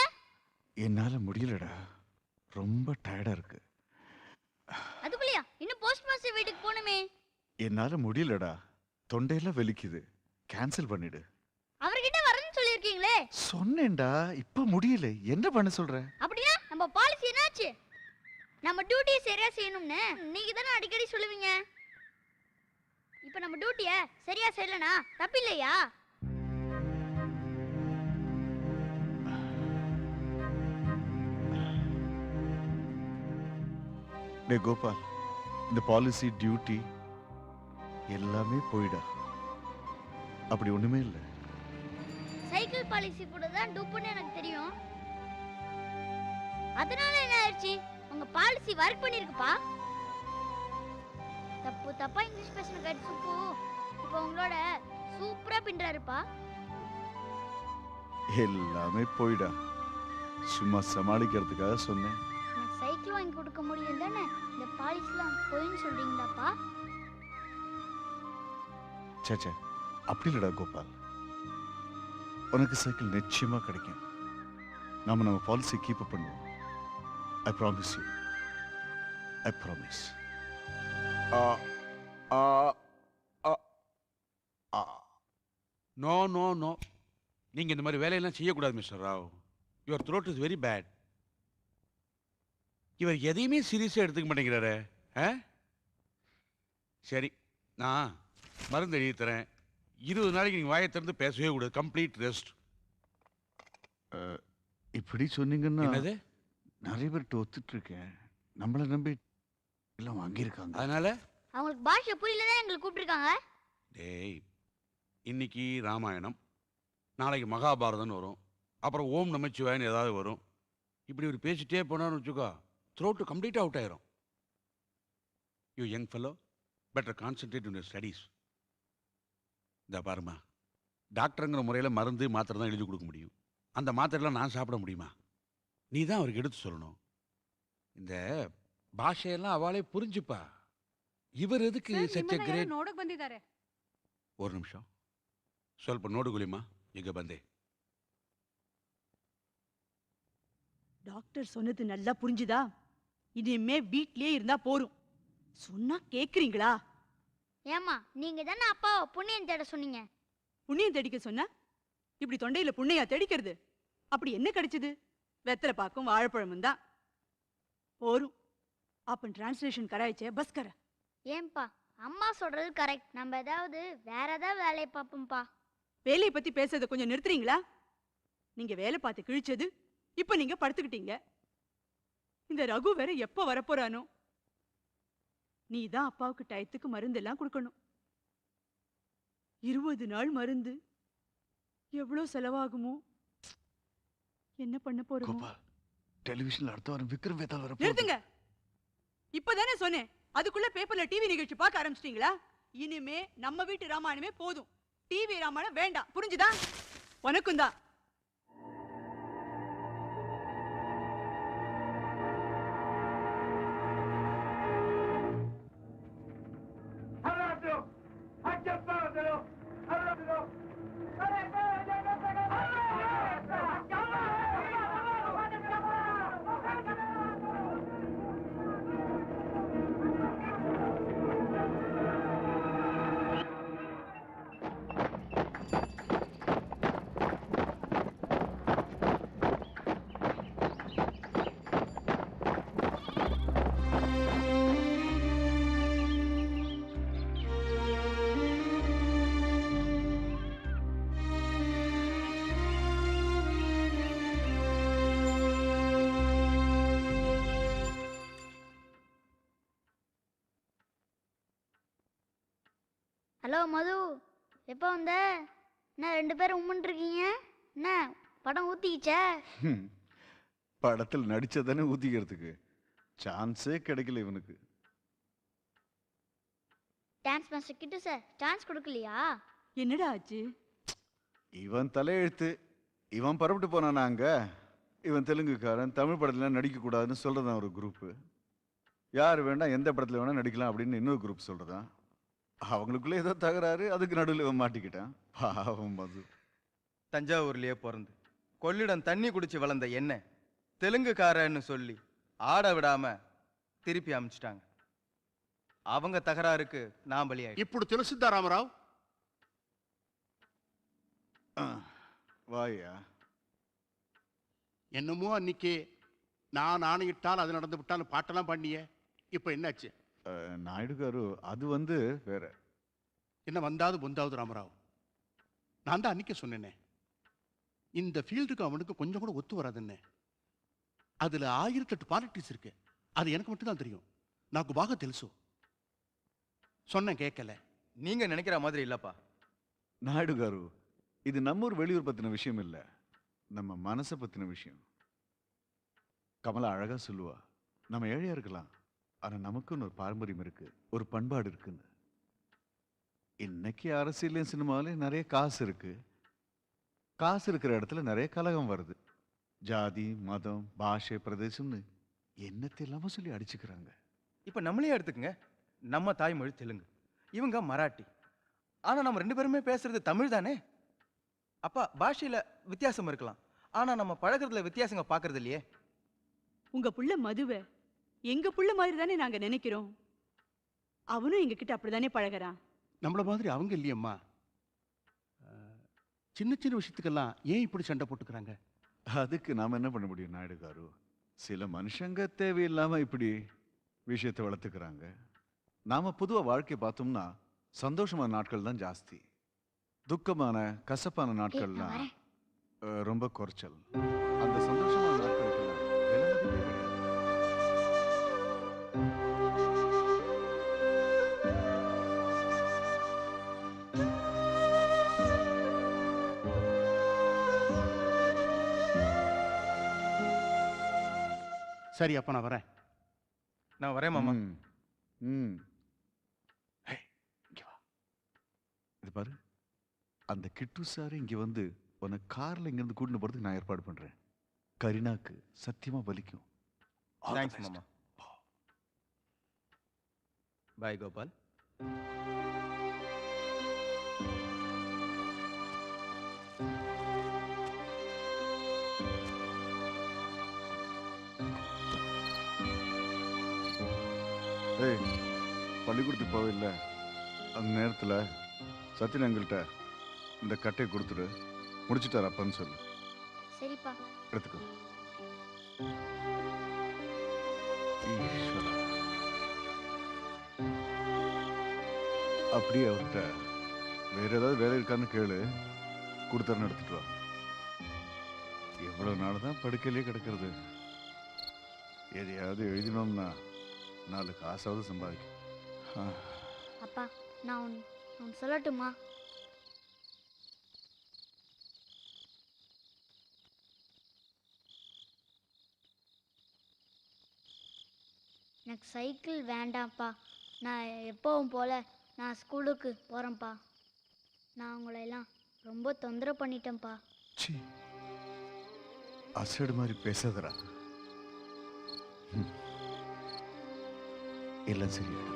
என்னால முடியலடா, ரொம்ப டயர்டா இருக்கு. அதுக்குள்ளயா இன்னும் போஸ்ட் மாஸ்டர் வீட்டுக்கு போகணுமே. என்னால முடியலடா, தொண்டையெல்லாம் வலிக்குது. கேன்சல் பண்ணிடு. அவர்கிட்ட வரேன்னு சொல்லியிருக்கீங்களே. சொன்னேன்டா, இப்ப முடியல. என்ன பண்ண சொல்ற? அப்படின்னா நம்ம பாலிசி என்னாச்சு? நம்ம டியூட்டியை சரியா செய்யணும்னு நீங்க தானே அடிக்கடி சொல்லுவீங்க. இப்ப நம்ம டியூட்டிய சரியா செய்யலனா தப்பில்லையா? டே கோபால், இந்த பாலிசி டியூட்டி எல்லாமே போயிடா. அப்படி ஒண்ணுமே இல்லை. சைக்கிள் பாலிசி கூட தான் டூப்புன்னு எனக்கு தெரியும். அதனால என்ன ஆயிடுச்சு? உங்க பாலிசி ஒர்க் பண்ணிருக்குப்பா. தப்பு தப்பா இங்கிலீஷ் பேசுன கைட் சுப்பு இப்போ உங்களோட சூப்பரா பின்றாருப்பா. எல்லாமே போயிடா. சும்மா சமாளிக்கிறதுக்காக சொன்னேன். நான் சைக்கிள் வாங்கி கொடுக்க முடியும் தானே இந்த பாலிசிலாம் போயின்னு சொல்றீங்களாப்பா? சேச்சே, அப்படி இல்லடா கோபால். உனக்கு சைக்கிள் நிச்சயமா கிடைக்கும். நம்ம பாலிசி கீப் அப் பண்ணுவோம். I promise you. I promise. No no no, நீங்க இந்த மாதிரி வேலையெல்லாம் செய்யக்கூடாது Mr Rao. Your throat is very bad. இவர் எதையுமே சீரியஸாக எடுத்துக்க மாட்டேங்கிறாரு. சரி, நான் மருந்து எழுதி தரேன். 20 நாளைக்கு நீங்கள் வாயை திறந்து பேசவே கூடாது. Complete rest. இப்படி சொன்னீங்கன்னா என்னது? நிறைய பேர்கிட்ட ஒத்துட்டு இருக்கேன். நம்மளை நம்பி எல்லாம் வாங்கியிருக்காங்க. அதனால அவங்களுக்கு பாஷை புரியலதான் எங்களை கூப்பிட்டுருக்காங்க. டேய், இன்னைக்கு ராமாயணம், நாளைக்கு மகாபாரதம்னு வரும், அப்புறம் ஓம் நமச்சிவாயன்னு ஏதாவது வரும். இப்படி ஒரு பேசிட்டே போனான்னு வச்சுக்கோ, த்ரோட்டு கம்ப்ளீட்டாக அவுட் ஆயிரும். You young fellow, better concentrate in your studies. இந்த பாருமா, டாக்டருங்கிற முறையில் மருந்து மாத்திரை தான் எழுதி கொடுக்க முடியும். அந்த மாத்திரைலாம் நான் சாப்பிட முடியுமா? நீ தான் அவருக்கு எடுத்து சொல்லணும். இந்த ಭಾಷೆಯೆಲ್ಲ ಅವಳೇ ಪುರಿಂಜಿಪ್ಪ. ಇವರು ಎದಕ್ಕೆ ಸಚ್ ಎ ಗ್ರೇಟ್ ನೋಡಕ್ ಬಂದಿದ್ದಾರೆ. ஒரு நிமிஷம், ಸ್ವಲ್ಪ ನೋಡುಗುಲಿಮ್ಮ, ಈಗ ಬಂದೆ. டாக்டர் சொன்னது நல்லா புரிஞ்சுதா? இனிமே வீட்லயே இருந்தா போரும். சொன்னா கேக்குறீங்களா? ஏமா, நீங்க தானே அப்பாவை புண்ணியம் தேட சொன்னீங்க. புண்ணியம் தேடிக்க சொன்னா இப்படி தொண்டையில புண்ணையா தேடிக்கிறது? அப்படி என்ன கிடைச்சது? வெத்தலை பாக்கும் வாழைப்பழமும் தான். போரும். அப்பன் டிரான்ஸ்லேஷன் கராய்ச்சே பஸ் கர. ஏன்பா, அம்மா சொல்றது கரெக்ட். நம்ம ஏதாவது வேற ஏதாவது வேலையை பார்ப்போம்ப்பா. வேலையை பத்தி பேசுறத கொஞ்சம் நிறுத்துறீங்களா? நீங்க வேலை பார்த்து கிழிச்சது, இப்ப நீங்க படுத்துக்கிட்டீங்க. இந்த ரகு வேற எப்ப வரப்போறானோ? நீ தான் அப்பாவுக்கு டயத்துக்கு மருந்து எல்லாம் கொடுக்கணும். 20 நாள் மருந்து எவ்வளவு செலவாகுமோ? என்ன பண்ண போறோம்? டெலிவிஷன்ல அடுத்த வாரம் விக்ரம் வேதாள் வர நிறுத்துங்க. இப்பதானே சொன்னேன், அதுக்குள்ள பேப்பர்ல டிவி நிகழ்ச்சி பார்க்க ஆரம்பிச்சிட்டீங்களா? இனிமே நம்ம வீட்டு ராமாயணமே போதும். டிவி ராமாயணம் வேண்டாம். புரிஞ்சுதா? உனக்கும் தான். ஹலோ மது, எப்போ வந்த? என்ன 2 பேரும் உம்முன்னு இருக்கீங்க? என்ன படம் ஊத்திக்கிச்சா? படத்தில் நடிச்சதானே ஊத்திக்கிறதுக்கு சான்ஸே கிடைக்கல இவனுக்கு. டான்ஸ் மாஸ்டர் கிட்ட சார் சான்ஸ் கொடுக்கலையா? என்னடா ஆச்சு? இவன் தலையெழுத்து. இவன் பரப்பிட்டு போனானா அங்க. இவன் தெலுங்குக்காரன், தமிழ் படத்துல நடிக்க கூடாதுன்னு சொல்றதான் ஒரு குரூப். யார் வேண்டாம், எந்த படத்துல வேணா நடிக்கலாம் அப்படின்னு இன்னொரு குரூப் சொல்றதான். அவங்களுக்குள்ள ஏதோ தகராறு, அதுக்கு நடுவில் இவன் மாட்டிக்கிட்டான். பாவம் மது. தஞ்சாவூர்லயே பிறந்து கொள்ளிடம் தண்ணி குடிச்சு வளர்ந்த என்ன தெலுங்குக்காரன்னு சொல்லி ஆட விடாம திருப்பி அமிச்சிட்டாங்க. அவங்க தகராறுக்கு நான் பலியாயிட்டேன். ఇప్పుడు తెలుసుద్దా రామారావు? வாயா. என்னமோ அன்னைக்கு நான் ஆணையிட்டால் அது நடந்து விட்டாலும் பாட்டெல்லாம் பண்ணியே, இப்போ என்னாச்சு? நாயுடு காரு, அது வேற என்ன வந்தாவது பொந்தாவது ராமராவ். நான் தான் அன்னைக்கு சொன்னேனே, இந்த ஃபீல்டுக்கு அவனுக்கு கொஞ்சம் கூட ஒத்து வராதுன்னு. அதுல 1008 பாலிட்டிக்ஸ் இருக்கு. அது எனக்கு மட்டும் தான் தெரியும். నాకు బాగా తెలుసు. சொன்னேன் கேட்கல. நீங்க நினைக்கிற மாதிரி இல்லப்பா நாயுடு காரு. இது நம்ம ஊர் வெளியூர் பத்தின விஷயம் இல்ல, நம்ம மனசை பத்தின விஷயம். கமலா அழகா சொல்லுவா, நம்ம ஏழையா இருக்கலாம், ஆனா நமக்குன்னு ஒரு பாரம்பரியம் இருக்கு, ஒரு பண்பாடு இருக்குன்னு. இன்னைக்கு அரசியலையும் சினிமாவிலையும் நிறைய காசு இருக்கு. காசு இருக்கிற இடத்துல நிறைய கலகம் வருது. ஜாதி, மதம், பாஷை, பிரதேசம்னு என்னத்தை இல்லாம சொல்லி அடிச்சுக்கிறாங்க. இப்ப நம்மளே எடுத்துக்கங்க. நம்ம தாய்மொழி தெலுங்கு, இவங்க மராட்டி. ஆனா நம்ம 2 பேருமே பேசுறது தமிழ் தானே. அப்பா பாஷையில வித்தியாசம் இருக்கலாம், ஆனா நம்ம பழக்கத்துல வித்தியாசங்க பாக்குறது இல்லையே. உங்க புள்ள மதுவை எங்க புள்ள மாதிரி தானே நாங்க நினைக்கிறோம். அவனும் எங்க கிட்ட அப்படிதானே பழகுறான். நம்மள மாதிரி அவங்க இல்லையம்மா. சின்ன சின்ன விஷயத்துக்கெல்லாம் ஏன் இப்படி சண்டை போட்டுக்கிறாங்க? அதுக்கு நாம என்ன பண்ண முடியும் நாயுடு காரு? சில மனுஷங்க தேவையில்லாம இப்படி விஷயத்தை வளர்த்துக்கிறாங்க. நாம பொதுவா வாழ்க்கையை பார்த்தோம்னா சந்தோஷமான நாட்கள் தான் ஜாஸ்தி, துக்கமான கசப்பான நாட்கள்லாம் ரொம்ப குறைச்சல். அந்த சந்தோஷமான நாட்களுக்கெல்லாம் விலை மதிப்பே கிடையாது. சரி, அப்ப நான் வரேன். நான் வரேன் மாமா. இங்க வா. இது பாரு, அந்த கிட்டு சார் இங்க வந்து உன்னை கார்ல இங்க இருந்து கூட்டிட்டு போறதுக்கு நான் ஏற்பாடு பண்றேன். கரீனாக்கு சத்தியமா வலிக்கும். தேங்க்ஸ் மாமா. பாய் கோபால். ஏய், பள்ளிக்கூடத்துக்கு போவில்லை அந்த நேரத்தில் சத்தியன் எங்கள்கிட்ட இந்த கட்டையை கொடுத்துரு, முடிச்சுட்டார் அப்பன்னு சொல்லு. சரிப்பா. எடுத்துக்கோ. ஈஸ்வரா. அப்படியே அவர்கிட்ட வேற ஏதாவது வேலை இருக்கான்னு கேளு, கொடுத்தாருன்னு எடுத்துட்டு வா. எவ்வளவு நாள் தான் படுக்கையிலே கிடக்கிறது? எதையாவது எழுதினோம்னா 4 காசாவது சம்பாதிக்கும். அப்பா, நான் ஒன்று சொல்லட்டுமா? எனக்கு சைக்கிள் வேண்டாம்ப்பா. நான் எப்பவும் போல நான் ஸ்கூலுக்கு போகிறேன்ப்பா. நான் உங்களையெல்லாம் ரொம்ப தொந்தரவு பண்ணிட்டேன்ப்பா. அசடு மாதிரி பேசாதடா. எல்லாம் சரியாயிடும்.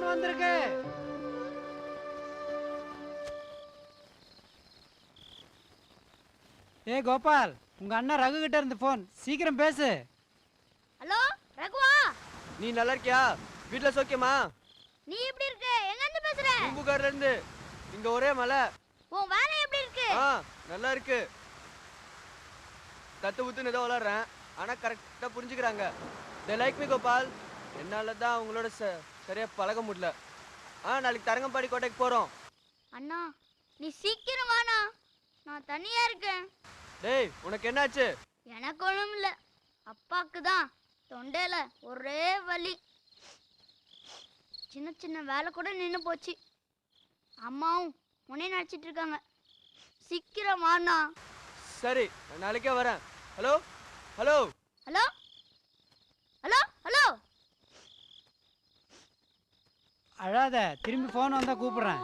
வந்திருக்கு. ஏ கோபால், உங்க அண்ணன் ரகு கிட்ட இருந்து போன், சீக்கிரம் பேசு. ஹலோ ரகுவா, நீ நல்லா இருக்கியா? வீட்ல சோக்கியமா? நீ எப்படி இருக்க? எங்க இருந்து பேசுற? பூம்புகார்ல இருந்து. இங்க ஒரே மலை. உன் வேலை எப்படி இருக்கு? நல்லா இருக்கு. தத்து ஊத்துன்னு ஏதோ வளர்றேன், ஆனா கரெக்டா புரிஞ்சுக்கிறாங்க. they like me Gopal. என்னால தான் அவங்களோட சரியா பழக முடியல. நாளைக்கு தரங்கம்பாடி கோட்டைக்கு போறோம். அண்ணா நீ சீக்கிரம் வாண்ணா, நான் தனியா இருக்கேன். டேய் உனக்கு என்னாச்சு? எனக்கு ஒண்ணும் இல்ல, அப்பாக்கு தான் தொண்டையில ஒரே வலி. சின்ன சின்ன வேலை கூட நின்று போச்சு. அம்மாவும் உன்னை நினைச்சிட்டு இருக்காங்க. சீக்கிரம் வாண்ணா. சரி, நான் நாளைக்கே வரேன். Hello hello hello hello hello. அழாத, திரும்பி போன் வந்தா கூப்பிடுறேன்.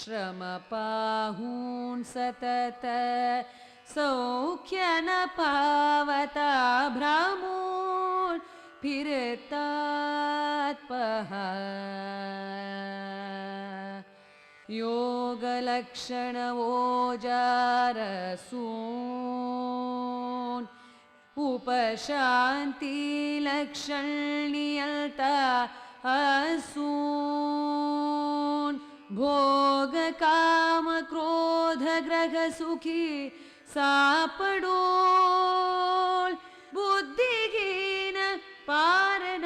श्रमपाहून् सतत सौख्य न पावता भ्रामून् फिरतात्पः योगलक्षणवोजारसून् उपशान्तिलक्षणियल्ता असून् भोगकामक्रोधग्रहसुखी सापडोल बुद्धिहीन पारण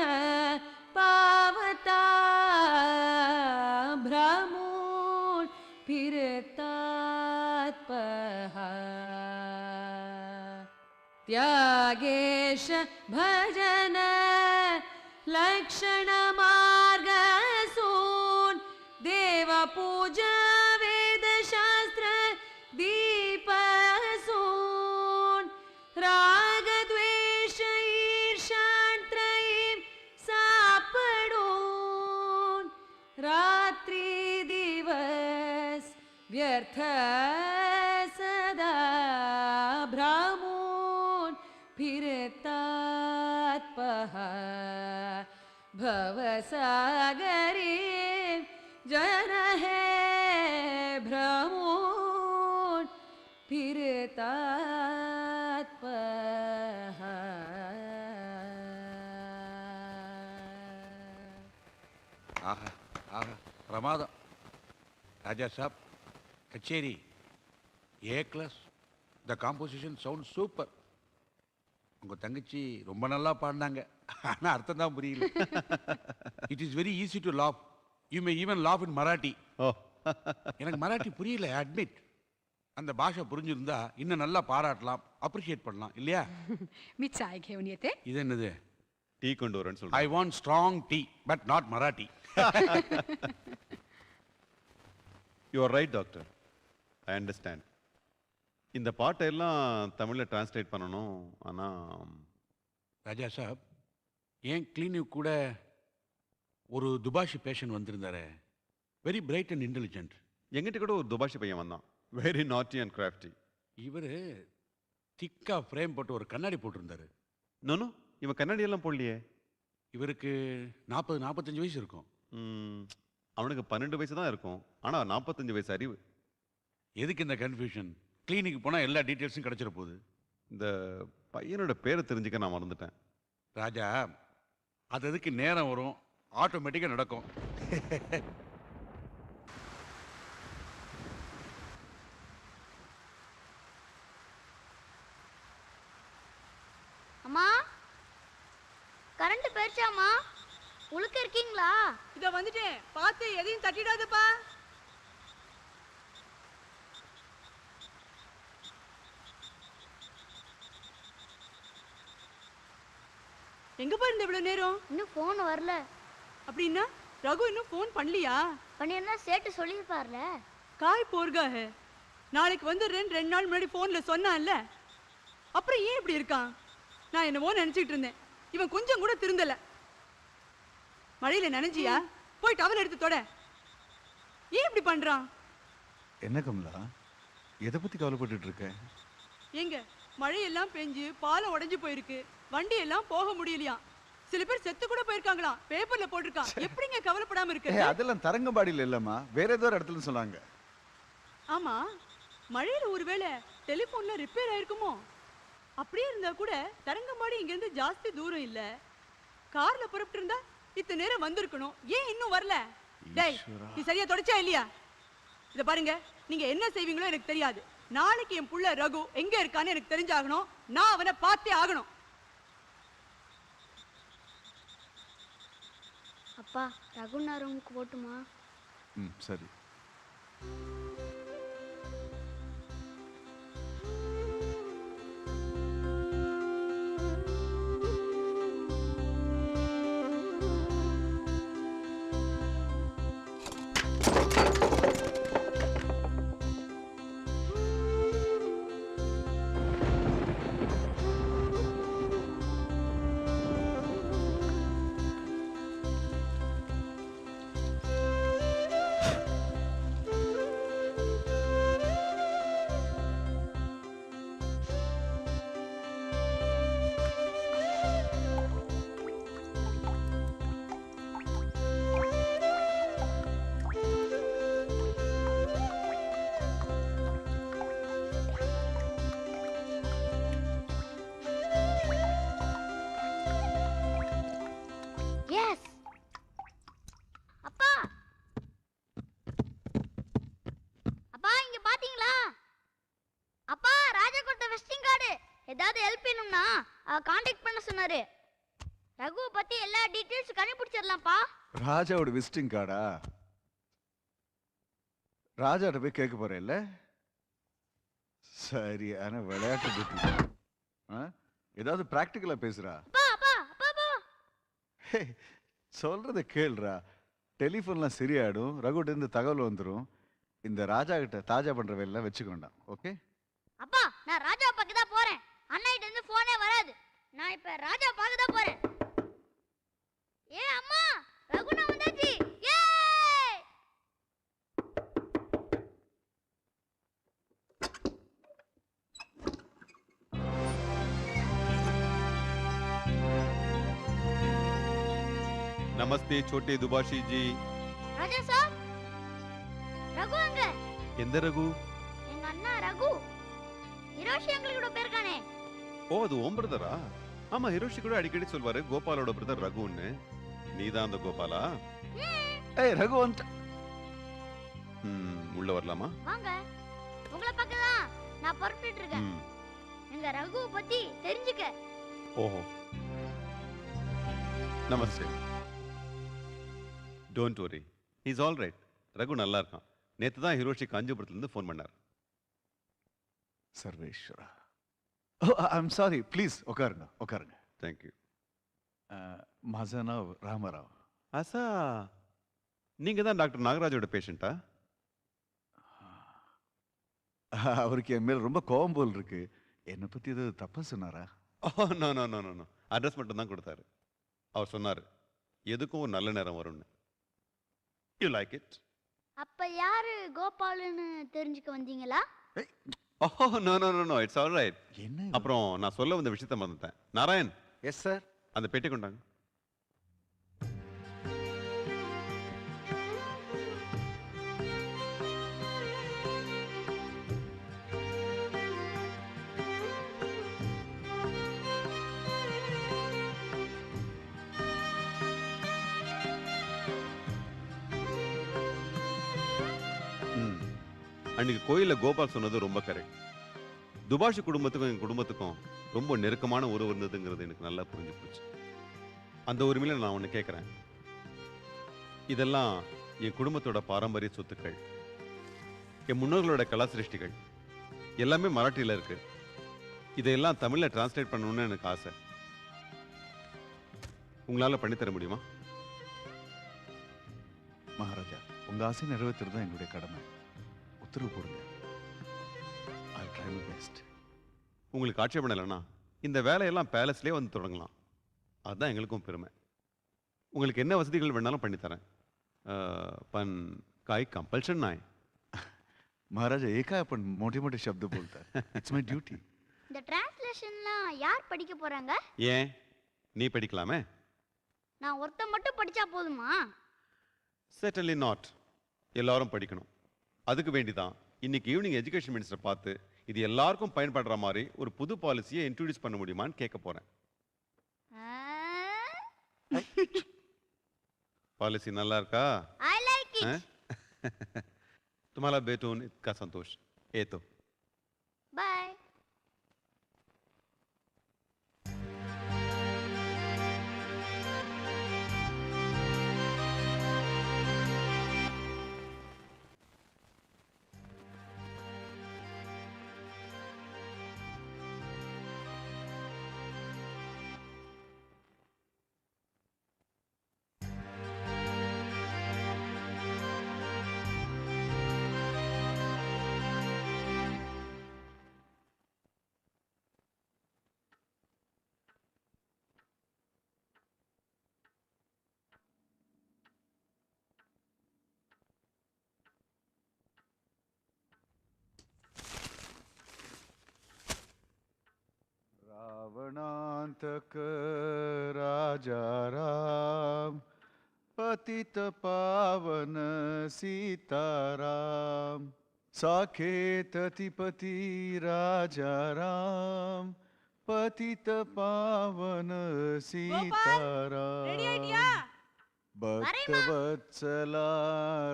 पावता भ्रमूल फिरतात्पहा त्यागेश भजन लक्षण मार्गसून देव पूजा वेदशास्त्र दीपसून राग द्वेष ईर्षान्त्रयीं सापडून रात्रि दिवस व्यर्थ सदा भ्रमून फिरतात्पहा भवसागरे जन है भ्रमून फिरतात्पहा ஆஹா ஆஹா பிரமாதம். ராஜா சாப் கச்சேரி A class. The composition sound super. உங்கள் தங்கச்சி ரொம்ப நல்லா பாடினாங்க, ஆனால் அர்த்தம் தான் புரியல. It is very easy to laugh. You may even laugh in Marathi. Oh, எனக்கு மராட்டி புரியல, அட்மிட். அந்த பாஷை புரிஞ்சிருந்தா இன்னும் நல்லா பாராட்டலாம், அப்ரிஷியேட் பண்ணலாம் இல்லையா? मी चाय घेऊन येते. இது என்னது? டீ கொண்டு வரேன்னு சொல்றேன். I want strong tea but not Marathi. You are right doctor, I understand. இந்த பாட்டை எல்லாம் தமிழில் டிரான்ஸ்லேட் பண்ணணும். ஆனால் ராஜா சாப், ஏன் கிளினிக் கூட ஒரு துபாஷி பேஷண்ட் வந்திருந்தாரு. Very bright and intelligent. எங்கிட்ட கூட ஒரு துபாஷி பையன் வந்தான். வெரி நாட்டி அண்ட் கிராஃப்டி. இவர் திக்கா ஃப்ரேம் போட்டு ஒரு கண்ணாடி போட்டிருந்தாரு. நோனோ, இவன் கண்ணாடி எல்லாம் போடலையே. இவருக்கு 40-45 வயசு இருக்கும். அவனுக்கு 12 வயசு தான் இருக்கும், ஆனால் 45 வயசு அறிவு. எதுக்கு இந்த கன்ஃபியூஷன்? கிளினிக் போனால் எல்லா டீட்டெயில்ஸும் கிடைச்சிட போகுது. இந்த பையனோட பேரை தெரிஞ்சுக்க நான் மறந்துட்டேன். ராஜா, அது எதுக்கு நேரம் வரும், ஆட்டோமேட்டிக்காக நடக்கும். அம்மா, கரண்ட் போயிடுச்சாம்மா? உழுக்க இருக்கீங்களா? இதோ வந்துட்டேன், பார்த்து எதையும் தட்டிடாதப்பா. எங்க போயிருந்த இவ்வளவு நேரம்? இன்னும் ஃபோன் வரல. அப்படின்னா ரகு இன்னும் ஃபோன் பண்ணலையா? பண்ணிருந்தா சேட்டு சொல்லியிருப்பார்ல. காய் போர்கா ஹே, நாளைக்கு வந்துடுறேன் 2 நாள் முன்னாடி ஃபோன்ல சொன்னான்ல. அப்புறம் ஏன் இப்படி இருக்கான்? நான் என்னவோ நினைச்சிட்டு இருந்தேன். இவன் கொஞ்சம் கூட திருந்தல. மழையில நனைஞ்சியா? போய் டவல் எடுத்து தொட. ஏன் இப்படி பண்றான்? என்ன கமலா, எதை பத்தி கவலைப்பட்டு இருக்க? ஏங்க, மழையெல்லாம் பெஞ்சு பாலம் உடைஞ்சு போயிருக்கு, வண்டி எல்லாம் போக முடியலையா. சில பேர் செத்து கூட போயிருக்காங்களாம், பேப்பர்ல போட்டிருக்கான். எப்படிங்க கவலைப்படாம இருக்கு? அதெல்லாம் தரங்கம்பாடியில் இல்லம்மா, வேற ஏதோ ஒரு இடத்துல சொன்னாங்க. ஆமா, மழையில ஒருவேளை டெலிபோன்ல ரிப்பேர் ஆயிருக்குமோ? அப்படியே இருந்தா கூட தரங்கம்பாடி இங்க இருந்து ஜாஸ்தி தூரம் இல்ல. கார்ல புறப்பட்டு இருந்தா இத்தனை நேரம் வந்திருக்கணும். ஏன் இன்னும் வரல? டேய், நீ சரியா தொடச்சா இல்லையா? இத பாருங்க, நீங்க என்ன செய்வீங்களோ எனக்கு தெரியாது. நாளைக்கு என் புள்ள ரகு எங்க இருக்கான்னு எனக்கு தெரிஞ்சாகணும். நான் அவனை பார்த்தே ஆகணும். அப்பா, ரகுண்ணா ரூமுக்கு போட்டுமா? சரி. ஏதாவது ஹெல்ப் வேணும்னா காண்டாக்ட் பண்ண சொன்னாரு. ரகுவை பத்தி எல்லா டீடைல்ஸ் கண்டுபிடிச்சிடலாம்ப்பா. ராஜாவோட விசிட்டிங் கார்டா? ராஜாட்ட போய் கேட்க போறேன்ல? சரியான விளையாட்டு புத்தி. ஏதாவது பிராக்டிக்கலா பேசுறா? சொல்றத கேள்றா. டெலிஃபோன்லாம் சரியாயிடும், ரகுட்ட இருந்து தகவல் வந்துடும். இந்த ராஜா கிட்ட தாஜா பண்ற வேலையெல்லாம் வச்சுக்கொண்டான். ஓகே அப்பா, நான் ராஜா பார்க்க தான் போறேன். அண்ணா கிட்ட இருந்து போனே வராது. நான் இப்ப ராஜா பார்க்க தான் போறேன். ஏ அம்மா, ரகுனா வந்தாச்சு. ஏ நமஸ்தே छोटे दुबाशी जी. ராஜா சார், ரகு அங்க. எந்த ரகு? எங்க அண்ணா ரகு. ஹிரோஷி அங்கிள் கூட பேர்க்கானே. ஓ, அது ஓம் பிரதரா? ஆமா, ஹிரோஷி கூட அடிக்கடி சொல்வாரு கோபாலோட பிரதர் ரகுன்னு. நீதான் அந்த கோபாலா? ஏய், ரகு வந்து உள்ள வரலாமா? வாங்க. உங்களை பார்க்க தான் நான் புறப்பட்டுட்டு இருக்கேன். எங்க ரகுவை பத்தி தெரிஞ்சுக்க. ஓஹோ, namaste. Don't worry, is all right. Raghu நல்லா இருக்கான். நேத்து தான் ஹிரோஷி காஞ்சிபுரத்துல இருந்து ஃபோன் பண்ணார். சர்வேஸ்வரா. Oh, I'm sorry. ப்ளீஸ் உட்காருங்க, உட்காருங்க. தேங்க்யூ. மசனா ராமராவ். ஆசா, நீங்க தான் டாக்டர் நாகராஜோட பேஷண்டா? அவருக்கு என் மேல் ரொம்ப கோபம் போல் இருக்கு. என்னை பத்தி ஏதாவது தப்பா சொன்னாரா? Oh, no no no no, address மட்டும் தான் கொடுத்தாரு. அவர் சொன்னார் எதுக்கும் ஒரு நல்ல நேரம் வரும்னு. You like it? அப்ப யாரு கோபாலுன்னு தெரிஞ்சுக்க வந்தீங்களா? Oh, no no no no, it's all right. அப்புறம் நான் சொல்ல வந்த விஷயத்தை மறந்துட்டேன். நாராயண். Yes sir. அந்த பெட்டி கொண்டாங்க. அன்னைக்கு கோயிலில் கோபால் சொன்னது ரொம்ப கரெக்ட். துபாஷி குடும்பத்துக்கும் என் குடும்பத்துக்கும் ரொம்ப நெருக்கமான உறவு இருந்ததுங்கிறது எனக்கு நல்லா புரிஞ்சு போச்சு. அந்த உரிமையில நான் ஒன்று கேட்குறேன். இதெல்லாம் என் குடும்பத்தோட பாரம்பரிய சொத்துக்கள், என் முன்னோர்களோட கலா சிருஷ்டிகள் எல்லாமே மராட்டியில் இருக்கு. இதையெல்லாம் தமிழில் டிரான்ஸ்லேட் பண்ணணும்னு எனக்கு ஆசை. உங்களால் பண்ணித்தர முடியுமா? மகாராஜா, உங்க ஆசை நிறைவேற்றுறது தான் எங்களுடைய கடமை. உத்தரவு போடுங்க. I'll try my best. உங்களுக்கு ஆட்சேபணம் இல்லைன்னா இந்த வேலையெல்லாம் பேலஸ்லேயே வந்து தொடங்கலாம். அதுதான் எங்களுக்கும் பெருமை. உங்களுக்கு என்ன வசதிகள் வேணாலும் பண்ணித்தரேன். पण काय कंपल्शन नाही. महाराजा एका आपण मोठे मोठे शब्द बोलतात. It's my duty. இந்த டிரான்ஸ்லேஷன்லாம் யார் படிக்க போறாங்க? ஏன் நீ படிக்கலாமே? நான் ஒருத்தன் மட்டும் படிச்சா போதுமா? Certainly not. எல்லாரும் படிக்கணும். அதுக்கு வேண்டிதான் இன்னைக்கு ஈவினிங் எஜுகேஷன் மினிஸ்டர் பார்த்து இது எல்லாருக்கும் பயன்படுற மாதிரி ஒரு புது பாலிசியை இன்ட்ரோடியூஸ் பண்ண முடியுமான்னு கேட்க போறேன். पॉलिसी நல்லா இருக்கா? I like it. तुम्हाला भेटून इतका संतोष. येतो. Bye. रावणांतक राजा राम, पतित पावन सीताराम, साकेत तिपति राजा राम, पतित पावन सीताराम, भक्त वत्सला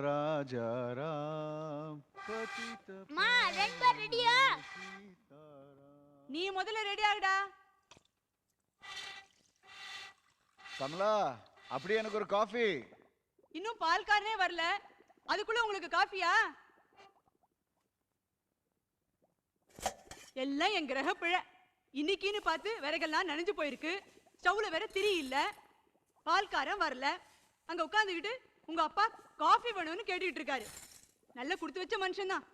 राजा राम, पतित மா ரெண்டு பேர் ரெடியா? நீ முதல்ல ரெடி ஆகுடா. கமலா, அப்படியே எனக்கு ஒரு காஃபி. இன்னும் பால்காரனே வரல, அதுக்குள்ள உங்களுக்கு காஃபியா? எல்லாம் என் கிரக பிழை. இன்னைக்குன்னு பார்த்து விறகெல்லாம் நனைஞ்சு போயிருக்கு, ஸ்டவ்ல வேற திரி இல்ல, பால்காரன் வரல. அங்க உட்காந்துக்கிட்டு உங்க அப்பா காஃபி வேணும்னு கேட்டுக்கிட்டு இருக்காரு. நல்ல கொடுத்து வச்ச மனுஷன் தான்.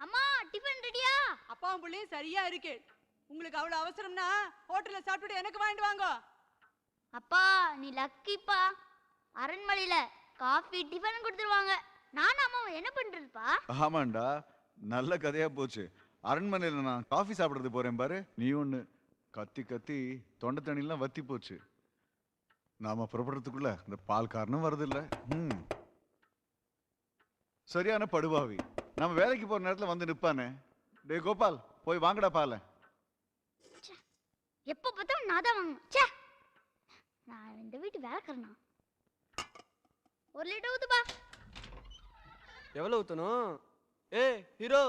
அம்மா டிஃபன் ரெடியா? அப்பாவும் பிள்ளையும் சரியா இருக்கு. உங்களுக்கு அவ்வளவு அவசரம்னா ஹோட்டல்ல சாப்பிட்டுட்டு எனக்கு வாங்கிட்டு வாங்க. அப்பா நீ லக்கிப்பா. அரண்மனையில காஃபி டிஃபன் கொடுத்துருவாங்க. நானும் அம்மாவும் என்ன பண்றதுப்பா? ஆமாண்டா, நல்ல கதையா போச்சு. அரண்மனையில நான் காஃபி சாப்பிடுறது போறேன் பாரு, நீ ஒண்ணு கத்தி கத்தி தொண்டை தண்ணிலாம் வத்தி போச்சு. நாம புறப்படுறதுக்குள்ள இந்த பால்காரனும் வருது இல்ல. சரியான படுபாவி. நம்ம வேலைக்கு போற நேரத்துல வந்து நிப்பானே. டே கோபால், போய் வாங்கடா பால. எப்ப பார்த்தாலும் நான் தான் வாங்கணும். ச்சே, நான் இந்த வீட்டு வேலைக்காரனா? 1 லிட்டர் ஊத்துப்பா. எவ்வளவு ஊத்தணும்? ஏய் ஹீரோ.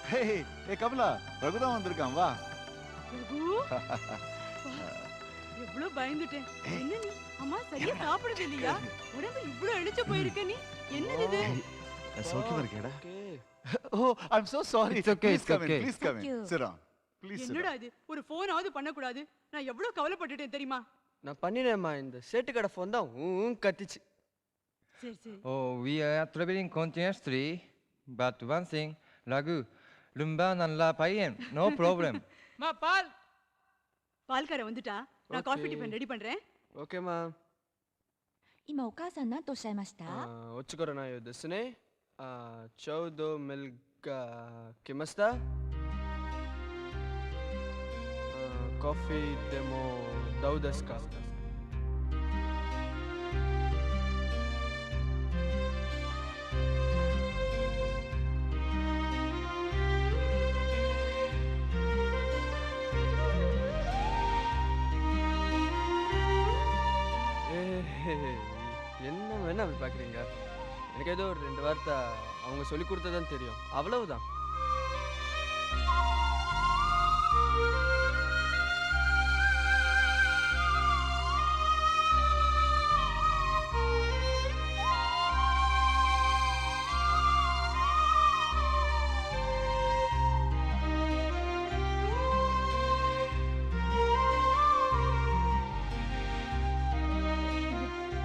ஹே ஹே கமலா, ரகுதான் வந்திருக்கான், வா. ரகு, எவ்வளவு பயந்துட்டேன். என்ன நீ அம்மா சரியா சாப்பிடுறது இல்லையா? உடம்பு இவ்வளவு இழுச்சு போயிருக்க நீ. என்னது இது? சௌக்கியமா இருக்கேடா? Oh, I am so sorry. It's okay, Please it's come in, okay. please come in. Sit down. Please sit என்னடா down. இது? ஒரு போனாவது பண்ண கூடாது? நான் எவ்வளவு கவலைப்பட்டுட்டேன் தெரியுமா? நான் பண்ணினேம்மா, இந்த சேட்டு கடை ஃபோன் தான் கத்திச்சு. சரி சரி. Oh, we are traveling continuously, but one thing, Raghu, Lumba nalla payen, no problem. மா பால். பால்கார வந்துட்டா, நான் காஃபி டிஃபன் ரெடி பண்றேன். ஓகேம்மா. 今お母さん何とおっしゃいました？ ಒಚ್ಚುಕೊರ ನಾಯು ದೆಸ್ನೆ. ಚೌದು ಮಿಲ್ಕ್ ಕಿಮಸ್ತಾ? ಕಾಫಿ ಡೆಮೋ ದೌದಸ್ಕಾ? என்ன வேணா அப்படி பார்க்குறீங்க? எனக்கு ஏதோ ஒரு 2 வார்த்தை அவங்க சொல்லி கொடுத்ததான் தெரியும், அவ்வளவுதான்.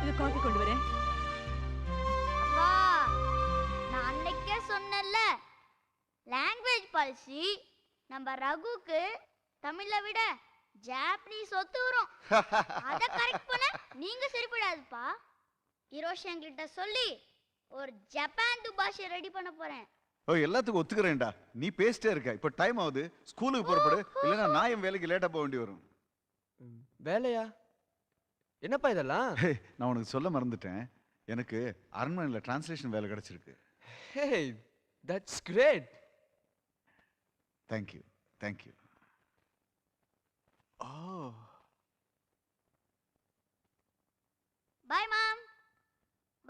இது காஃபி கொண்டு வரேன். அப்பா நான் அன்னைக்கே சொன்னேன்ல, லாங்குவேஜ் பாலிசி நம்ம ரகுக்கு தமிழ விட ஜாப்பனீஸ் ஒத்து வரும். அத கரெக்ட் பண்ண நீங்க சரிப்படாதுப்பா. ஹிரோஷி என்கிட்ட சொல்லி ஒரு ஜப்பான் பாஷை ரெடி பண்ண போறேன். ஓ, எல்லாத்துக்கும் ஒத்துக்கிறேன்டா. நீ பேசிட்டே இருக்க. இப்போ டைம் ஆகுது, ஸ்கூலுக்கு புறப்படு, இல்லைன்னா நான் என் வேலைக்கு லேட்டா போக வேண்டி வரும். வேலையா? என்னப்பா இதெல்லாம்? நான் உனக்கு சொல்ல மறந்துட்டேன், எனக்கு அரண்மனையில் டிரான்ஸ்லேஷன் வேலை கிடைச்சிருக்கு. Hey, that's great. Thank you thank you. Oh, bye mom,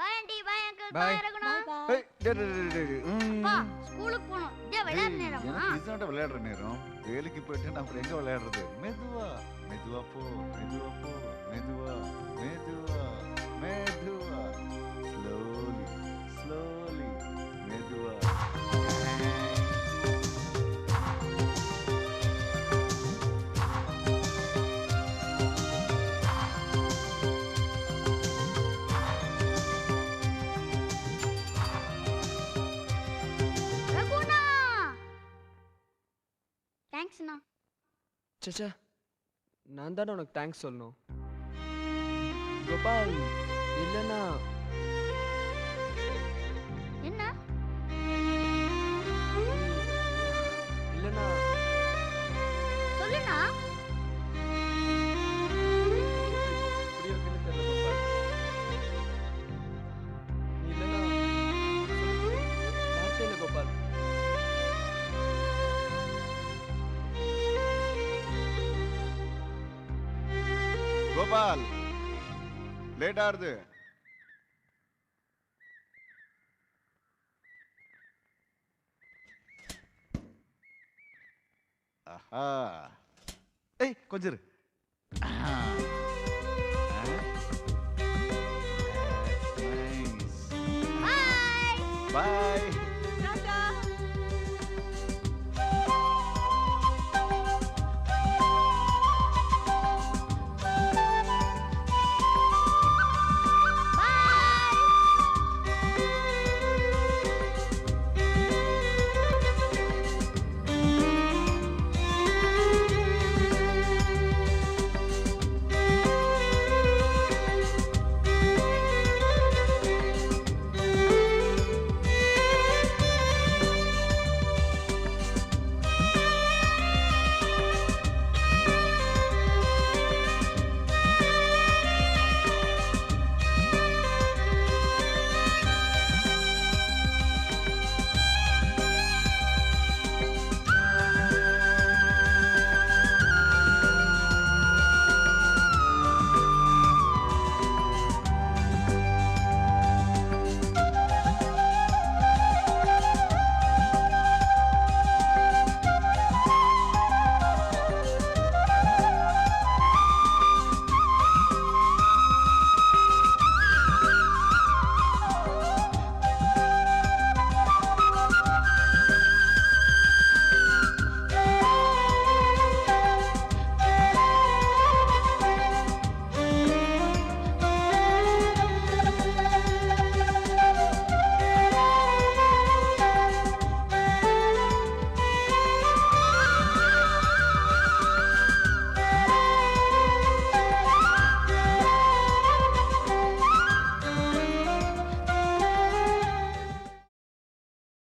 bye aunty, bye uncle, Bye. Bye ரகுணா. ஏய், டேய், டேய், டேய், டேய், அப்பா ஸ்கூலுக்கு போணும். இதே விளையாட நேரமா? எனக்கு இதுதான் விளையாடுற நேரம். வேலைக்கு போயிட்டு நான் அப்புறம் எங்க விளையாடுறது? மெதுவா மெதுவா போ, மெதுவா போ, மெதுவா மெதுவா மெதுவா, ஸ்லோலி ஸ்லோலி, மெதுவா. ரகுணா தேங்க்ஸ்ண்ணா. சச்சா, நான் தானே உனக்கு தேங்க்ஸ் சொல்லணும். கோபால், இல்லைன்னா என்ன? இல்லைன்னா சொல்லுண்ணா. இப்படி இருக்குன்னு தெரியல கோபால். நீ இல்லைன்னா வார்த்தை இல்லை கோபால். கோபால், லேட் ஆகுது. ஆஹா, ஏய் கொஞ்சம் இரு.